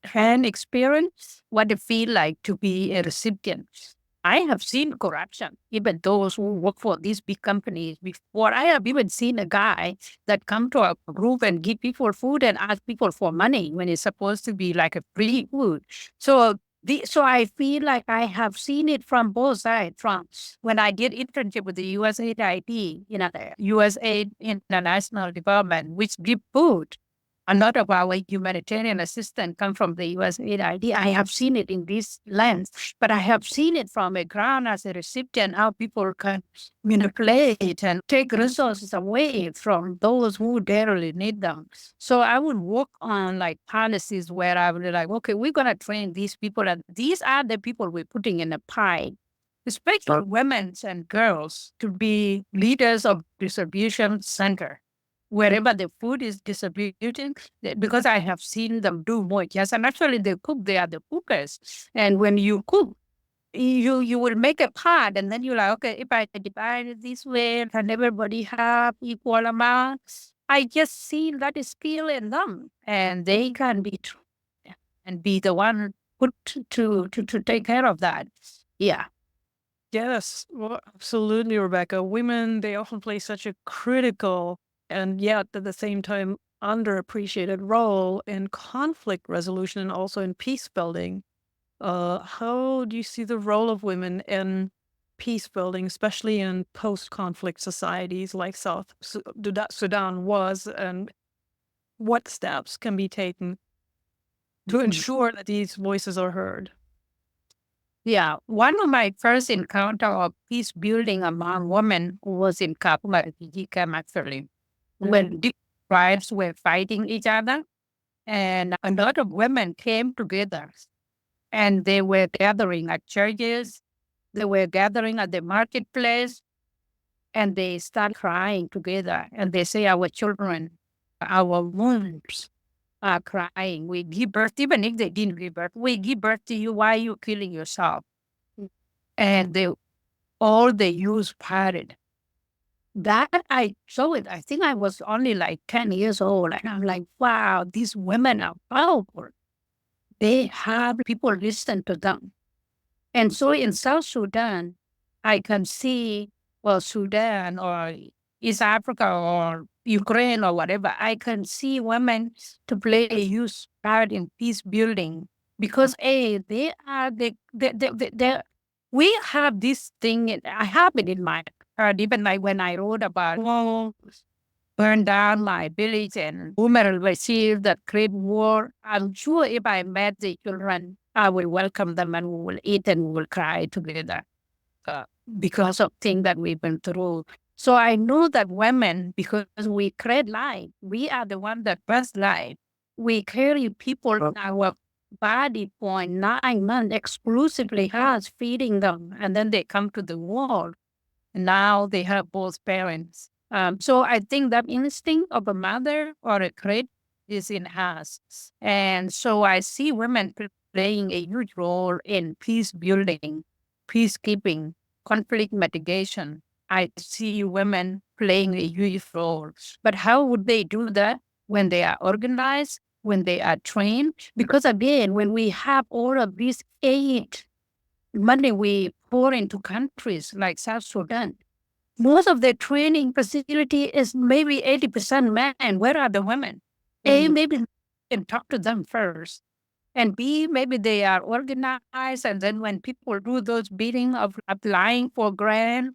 hand experience what it feel like to be a recipient. I have seen corruption, even those who work for these big companies before. I have even seen a guy that come to a group and give people food and ask people for money when it's supposed to be like a free food. So I feel like I have seen it from both sides. From when I did internship with the USAID, the USAID International Development, which give food. A lot of our humanitarian assistance come from the USAID. I have seen it in these lands, but I have seen it from a ground as a recipient, how people can manipulate and take resources away from those who dearly need them. So I would work on like policies where I would be like, okay, we're going to train these people, and these are the people we're putting in a pie, especially women and girls, to be leaders of distribution center wherever the food is distributed, because I have seen them do more. Yes, and actually they cook, they are the cookers. And when you cook, you will make a pot and then you're like, okay, if I divide it this way, can everybody have equal amounts? I just see that is skill in them and they can be and be the one put to take care of that. Yeah. Yes, well, absolutely, Rebecca. Women, they often play such a critical and yet at the same time underappreciated role in conflict resolution and also in peace building. How do you see the role of women in peace building, especially in post-conflict societies like Sudan was, and what steps can be taken to ensure that these voices are heard? Yeah, one of my first encounter of peace building among women was in Kakuma Refugee Camp, actually, when different tribes were fighting each other, and a lot of women came together, and they were gathering at churches, they were gathering at the marketplace, and they start crying together, and they say, "Our children, our wombs are crying. We give birth, even if they didn't give birth, we give birth to you. Why are you killing yourself?" And all the youth parted. that I saw it. I think I was only like 10 years old. And I'm like, wow, these women are powerful. They have people listen to them. And so in South Sudan, I can see, well, Sudan or East Africa or Ukraine or whatever, I can see women to play a huge part in peace building because they are we have this thing. I have it in my heart, even like when I wrote about burn down my village and women will receive that great war. I'm sure if I met the children, I will welcome them and we will eat and we will cry together because of things that we've been through. So I know that women, because we create life, we are the one that birth life. We carry people in our body for 9 months exclusively us feeding them, and then they come to the world. And now they have both parents. So I think that instinct of a mother or a crate is in us. And so I see women playing a huge role in peace building, peacekeeping, conflict mitigation. I see women playing a huge role. But how would they do that when they are organized, when they are trained? Because again, when we have all of these aid money we pour into countries like South Sudan, most of the training facility is maybe 80% men. Where are the women? A, maybe and talk to them first. And B, maybe they are organized. And then when people do those bidding of applying for grant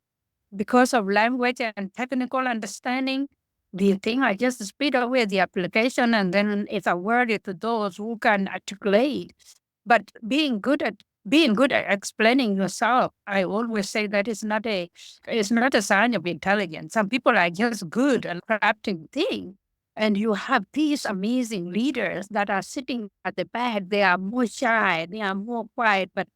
because of language and technical understanding, do you think I just speed away the application and then it's awarded to those who can articulate? But being good at explaining yourself, I always say that it's not a sign of intelligence. Some people are just good at crafting things. And you have these amazing leaders that are sitting at the back. They are more shy, they are more quiet. But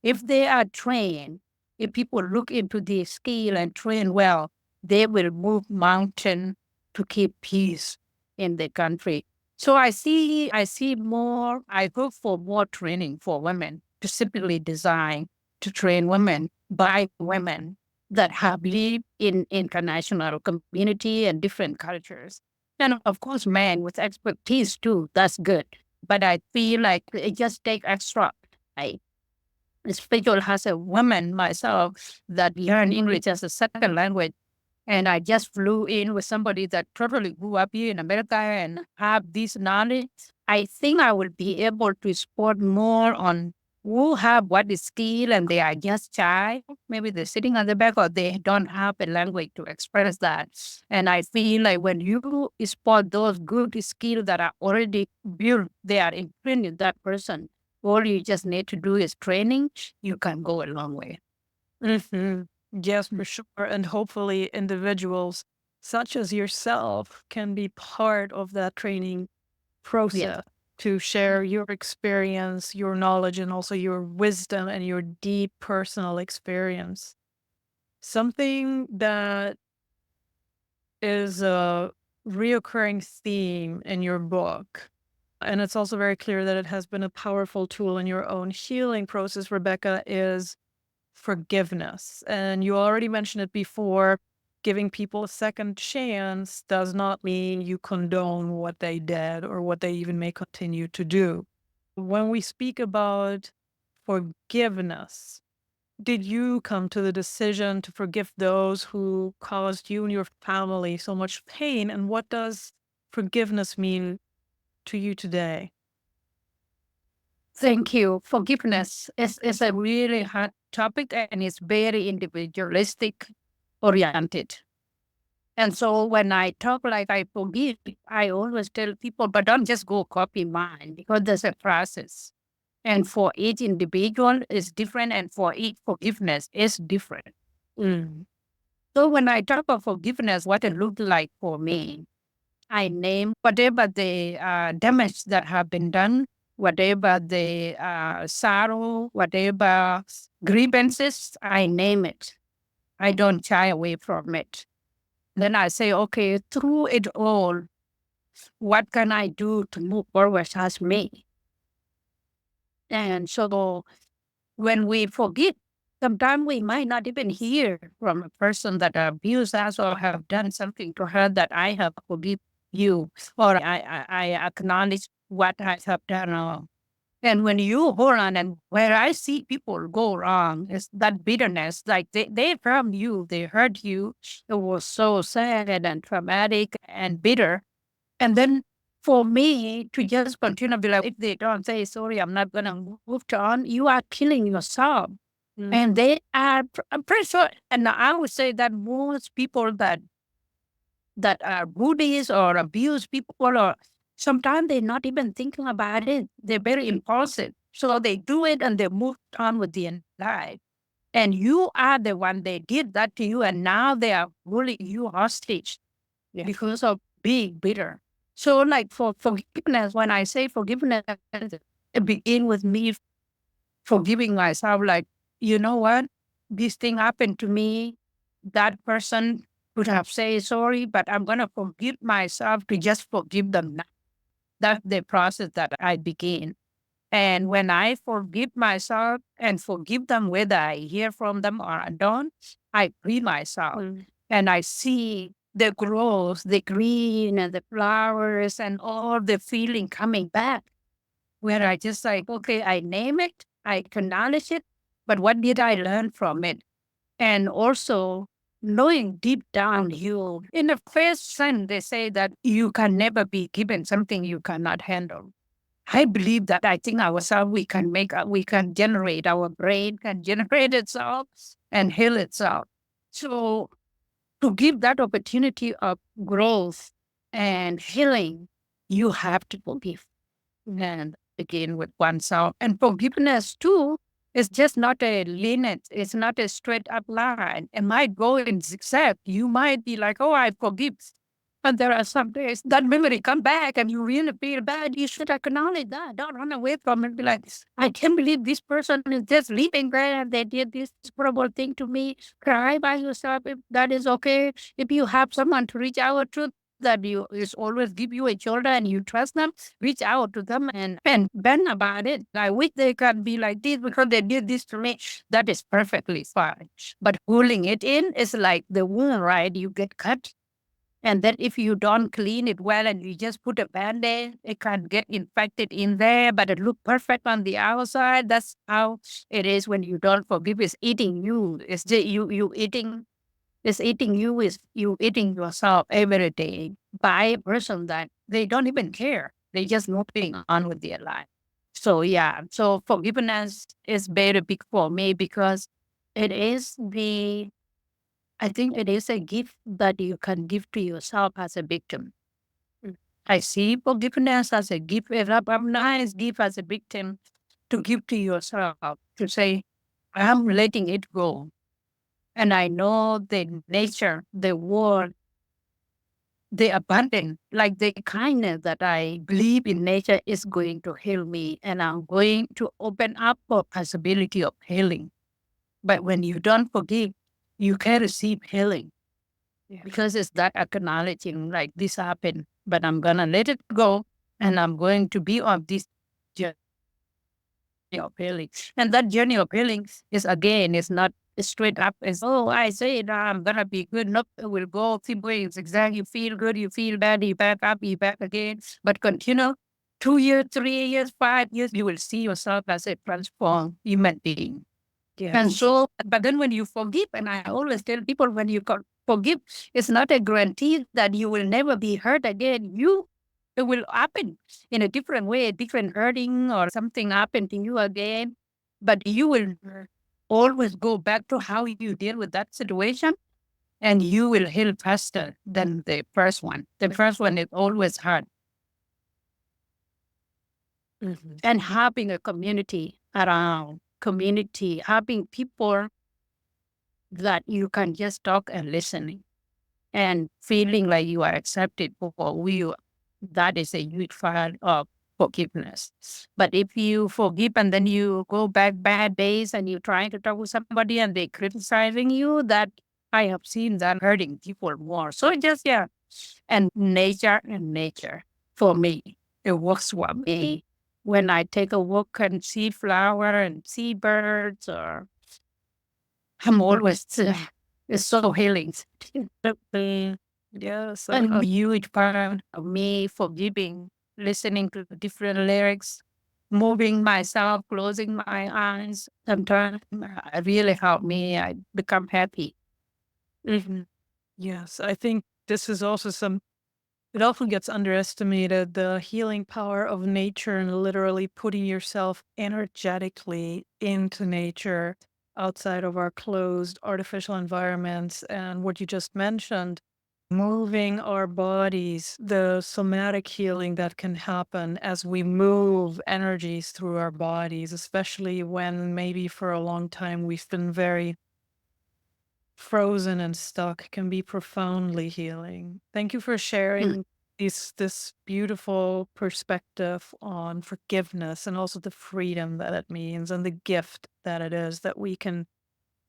if they are trained, if people look into the skill and train well, they will move mountain to keep peace in the country. So I see more, I hope for more training for women, specifically designed to train women by women that have lived in international community and different cultures. And of course, men with expertise too, that's good. But I feel like it just takes extra. Especially as a woman myself that learned English as a second language. And I just flew in with somebody that totally grew up here in America and have this knowledge. I think I will be able to support more on who have what is skill and they are just shy. Maybe they're sitting on the back or they don't have a language to express that. And I feel like when you support those good skills that are already built, they are ingrained in that person. All you just need to do is training. You can go a long way. Mhm. Yes, for sure. And hopefully, individuals such as yourself can be part of that training process to share your experience, your knowledge, and also your wisdom and your deep personal experience. Something that is a reoccurring theme in your book. And it's also very clear that it has been a powerful tool in your own healing process, Rebecca, is forgiveness. And you already mentioned it before. Giving people a second chance does not mean you condone what they did or what they even may continue to do. When we speak about forgiveness, did you come to the decision to forgive those who caused you and your family so much pain? And what does forgiveness mean to you today? Thank you. Forgiveness is a really hard topic and it's very individualistic oriented. And so when I talk like I forgive, I always tell people, but don't just go copy mine because there's a process. And for each individual is different and for each forgiveness is different. Mm. So when I talk about forgiveness, what it looked like for me, I name whatever the damage that have been done, whatever the sorrow, whatever grievances, I name it. I don't shy away from it. Then I say, okay, through it all, what can I do to move forward as me? And so when we forgive, sometimes we might not even hear from a person that abused us or have done something to her that I have forgive you, or I acknowledge what I have done wrong. And when you hold on, and where I see people go wrong is that bitterness, like they from you, they hurt you. It was so sad and traumatic and bitter. And then for me to just continue to be like, if they don't say sorry, I'm not going to move on, you are killing yourself. And they are, I'm pretty sure, and I would say that most people that are bullies or abuse people, or sometimes they're not even thinking about it. They're very impulsive. So they do it and they move on with their life. And you are the one they did that to you, and now they are holding you hostage because of being bitter. So like for forgiveness, when I say forgiveness, it begins with me forgiving myself, like, you know what? This thing happened to me. That person could have said sorry, but I'm going to forgive myself to just forgive them now. That's the process that I begin. And when I forgive myself and forgive them, whether I hear from them or I don't, I free myself. And I see the growth, the green and the flowers and all the feeling coming back, where I just like, okay, I name it, I acknowledge it, but what did I learn from it? And also knowing deep down you, in the first sense, they say that you can never be given something you cannot handle. I believe that. I think ourselves, we can generate, our brain can generate itself and heal itself. So to give that opportunity of growth and healing, you have to forgive. And again, with oneself. And forgiveness too is just not a linear, it's not a straight up line. It might go in zigzag. You might be like, oh, I forgive. And there are some days that memory come back and you really feel bad. You should acknowledge that. Don't run away from it. Be like, I can't believe this person is just living there and they did this horrible thing to me. Cry by yourself if that is okay. If you have someone to reach out to, that you is always give you a shoulder and you trust them, reach out to them and vent about it. I wish they could be like this because they did this to me. That is perfectly fine. But holding it in is like the wound, right? You get cut. And then if you don't clean it well and you just put a Band-Aid, it can get infected in there, but it look perfect on the outside. That's how it is when you don't forgive. It's eating you. It's just you eating. It's eating you. Is you eating yourself every day by a person that they don't even care. They just moving on with their life. So yeah. So forgiveness is very big for me because it is I think it is a gift that you can give to yourself as a victim. I see forgiveness as a gift, a nice gift as a victim to give to yourself, to say, I'm letting it go. And I know the nature, the world, the abundance, like the kindness that I believe in nature is going to heal me. And I'm going to open up for possibility of healing. But when you don't forgive, you can receive healing. Because it's that acknowledging, like this happened, but I'm going to let it go and I'm going to be on this journey of healing. And that journey of healing is, again, it's not straight up as, oh, I say it, I'm going to be good. Nope, it will go three ways. Exactly. You feel good, you feel bad, you back up, you back again. But continue 2 years, 3 years, 5 years, you will see yourself as a transformed human being. And so, but then when you forgive, and I always tell people, when you forgive, it's not a guarantee that you will never be hurt again. It will happen in a different way, different hurting or something happen to you again. But you will always go back to how you deal with that situation, and you will heal faster than the first one. The first one is always hard. And having a community around, having people that you can just talk and listen and feeling like you are accepted for who you are. That is a huge part of forgiveness. But if you forgive and then you go back bad days and you're trying to talk with somebody and they criticizing you, that I have seen that hurting people more. So just, yeah. And nature for me, it works for me. When I take a walk and see flower and see birds or I'm always it's so healing. Yes, And a huge part of me forgiving, listening to the different lyrics, moving myself, closing my eyes. Sometimes it really helped me. I become happy. Mhm. yes. I think this is also it often gets underestimated, the healing power of nature and literally putting yourself energetically into nature outside of our closed artificial environments. And what you just mentioned, moving our bodies, the somatic healing that can happen as we move energies through our bodies, especially when maybe for a long time we've been very frozen and stuck, can be profoundly healing. Thank you for Mm. sharing this beautiful perspective on forgiveness and also the freedom that it means and the gift that it is that we can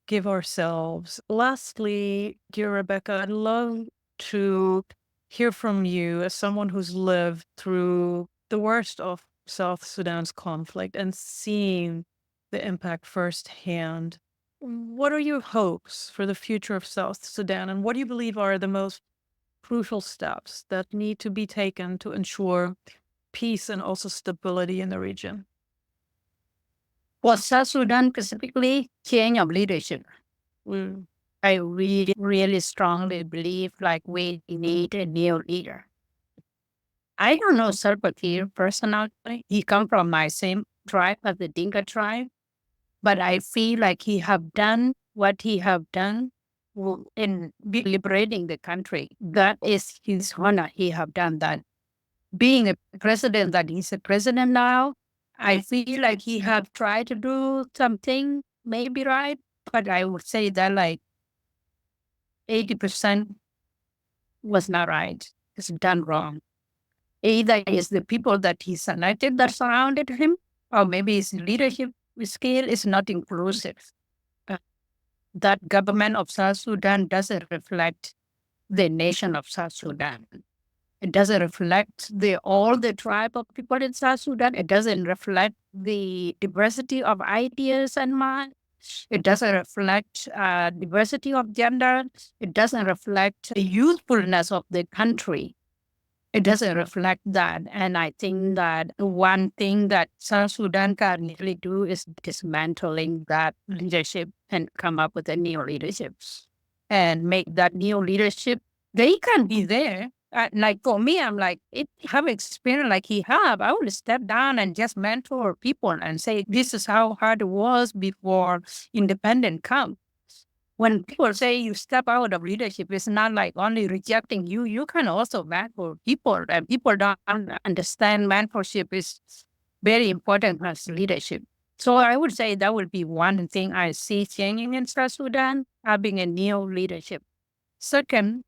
give ourselves. Lastly, dear Rebecca, I'd love to hear from you as someone who's lived through the worst of South Sudan's conflict and seen the impact firsthand. What are your hopes for the future of South Sudan, and what do you believe are the most crucial steps that need to be taken to ensure peace and also stability in the region? For South Sudan specifically, change of leadership. Mm. I really, really strongly believe like we need a new leader. I don't know Salva Kiir personally. He come from my same tribe as the Dinka tribe, but I feel like he have done what he have done in liberating the country. That is his honor. He have done that. Being a president that he's a president now, I feel like he have tried to do something maybe right, but I would say that like 80% was not right. It's done wrong. Either it's the people that he selected that surrounded him, or maybe his leadership skill is not inclusive. Uh, that government of South Sudan doesn't reflect the nation of South Sudan. It doesn't reflect all the tribe of people in South Sudan. It doesn't reflect the diversity of ideas and minds. It doesn't reflect diversity of gender. It doesn't reflect the youthfulness of the country. It doesn't reflect that. And I think that one thing that South Sudan can really do is dismantling that leadership and come up with a new leadership and make that new leadership. They can be there. Like for me, I'm like, if you have experience like he have, I would step down and just mentor people and say, this is how hard it was before independent come. When people say you step out of leadership, it's not like only rejecting you. You can also mentor people, and people don't understand mentorship is very important as leadership. So I would say that would be one thing I see changing in South Sudan, having a new leadership. Second,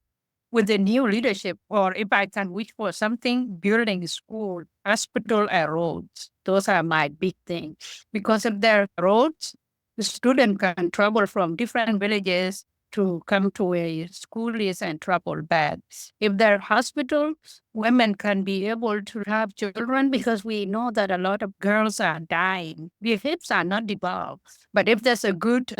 with the new leadership, or if I can wish for something, building school, hospital, and roads. Those are my big things. Because if there are roads, the student can travel from different villages to come to a school is and travel bad. If there are hospitals, women can be able to have children because we know that a lot of girls are dying. Their hips are not developed. But if there's a good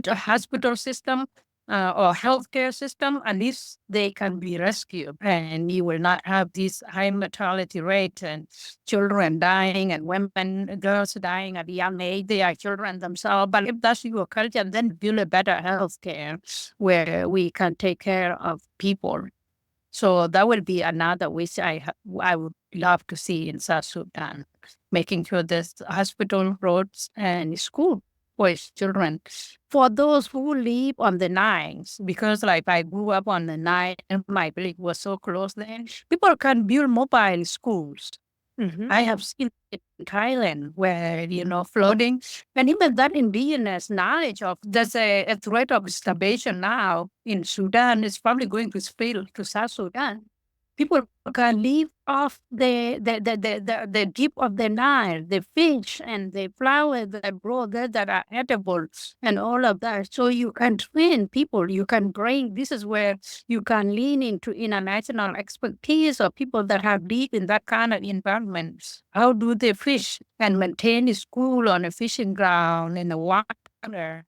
hospital system, or healthcare system, at least they can be rescued and you will not have this high mortality rate and children dying and women, girls dying at a young age. They are children themselves. But if that's your culture, then build a better healthcare where we can take care of people. So that will be another wish I would love to see in South Sudan, making sure there's hospital, roads, and school for its children. For those who live on the Nines, because like I grew up on the Nile and my village was so close then, people can build mobile schools. I have seen it in Thailand where, flooding, and even that indigenous knowledge of there's a threat of starvation now in Sudan is probably going to spill to South Sudan. People can live off the deep of the Nile, the fish and the flowers that grow there that are edible and all of that. So you can train people, you can bring, this is where you can lean into international expertise of people that have lived in that kind of environment. How do they fish and maintain a school on a fishing ground in the water?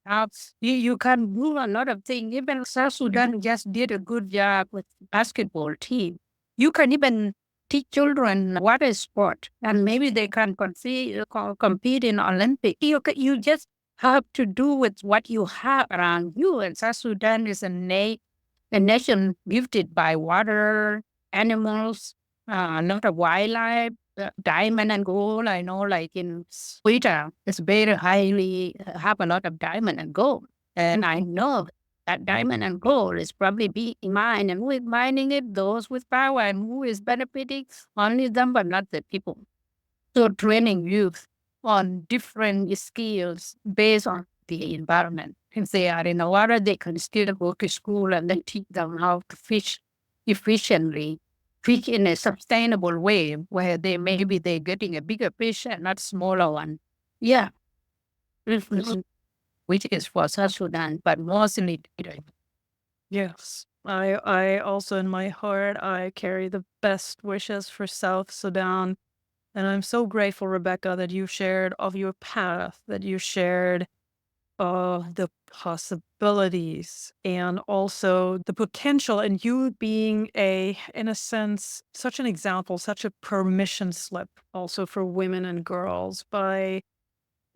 How you can do a lot of things. Even South Sudan just did a good job with basketball team. You can even teach children what is sport, and maybe they can compete in Olympic. You just have to do with what you have around you. And South Sudan is a nation gifted by water, animals, a lot of wildlife, diamond and gold. I know, like in Sweden, it's very highly have a lot of diamond and gold. And I know that diamond and gold is probably being mined, and who is mining it? Those with power, and who is benefiting? Only them, but not the people. So training youth on different skills based on the environment. If they are in the water, they can still go to school and then teach them how to fish efficiently, fish in a sustainable way where maybe they're getting a bigger fish and not smaller one. Yeah. Which is for South Sudan, but mostly. Yes. I also, in my heart, I carry the best wishes for South Sudan. And I'm so grateful, Rebecca, that you shared of your path, that you shared the possibilities and also the potential, and you being in a sense, such an example, such a permission slip also for women and girls by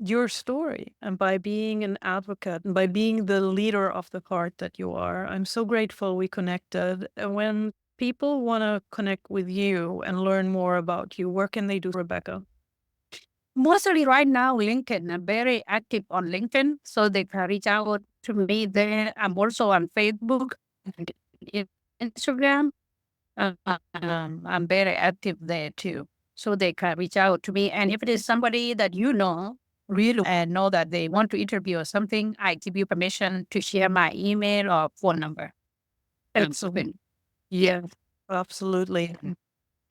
your story and by being an advocate and by being the leader of the heart that you are. I'm so grateful we connected. And when people want to connect with you and learn more about you, where can they do, Rebecca? Mostly right now, LinkedIn. I'm very active on LinkedIn, so they can reach out to me there. I'm also on Facebook and Instagram. I'm very active there too, so they can reach out to me. And if it is somebody that you know, really, and know that they want to interview or something, I give you permission to share my email or phone number. Excellent. Yeah. Absolutely.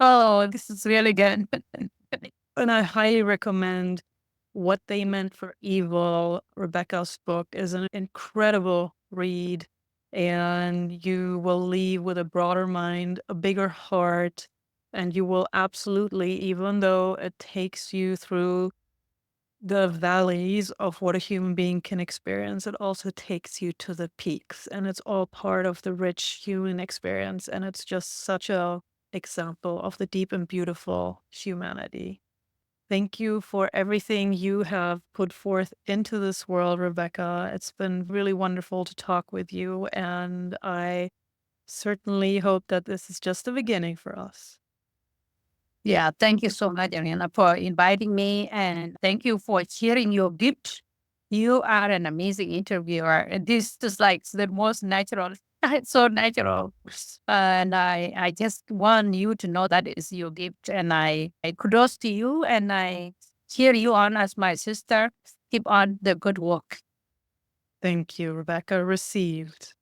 Oh, this is really good. And I highly recommend What They Meant for Evil. Rebecca's book is an incredible read, and you will leave with a broader mind, a bigger heart, and you will absolutely, even though it takes you through the valleys of what a human being can experience, it also takes you to the peaks, and it's all part of the rich human experience, and it's just such a example of the deep and beautiful humanity. Thank you for everything you have put forth into this world, Rebecca. It's been really wonderful to talk with you, and I certainly hope that this is just the beginning for us. Yeah, thank you so much, Ariana, for inviting me, and thank you for sharing your gift. You are an amazing interviewer. And this is like the most natural. It's so natural. And I just want you to know that is your gift. And I kudos to you, and I cheer you on as my sister. Keep on the good work. Thank you, Rebecca. Received.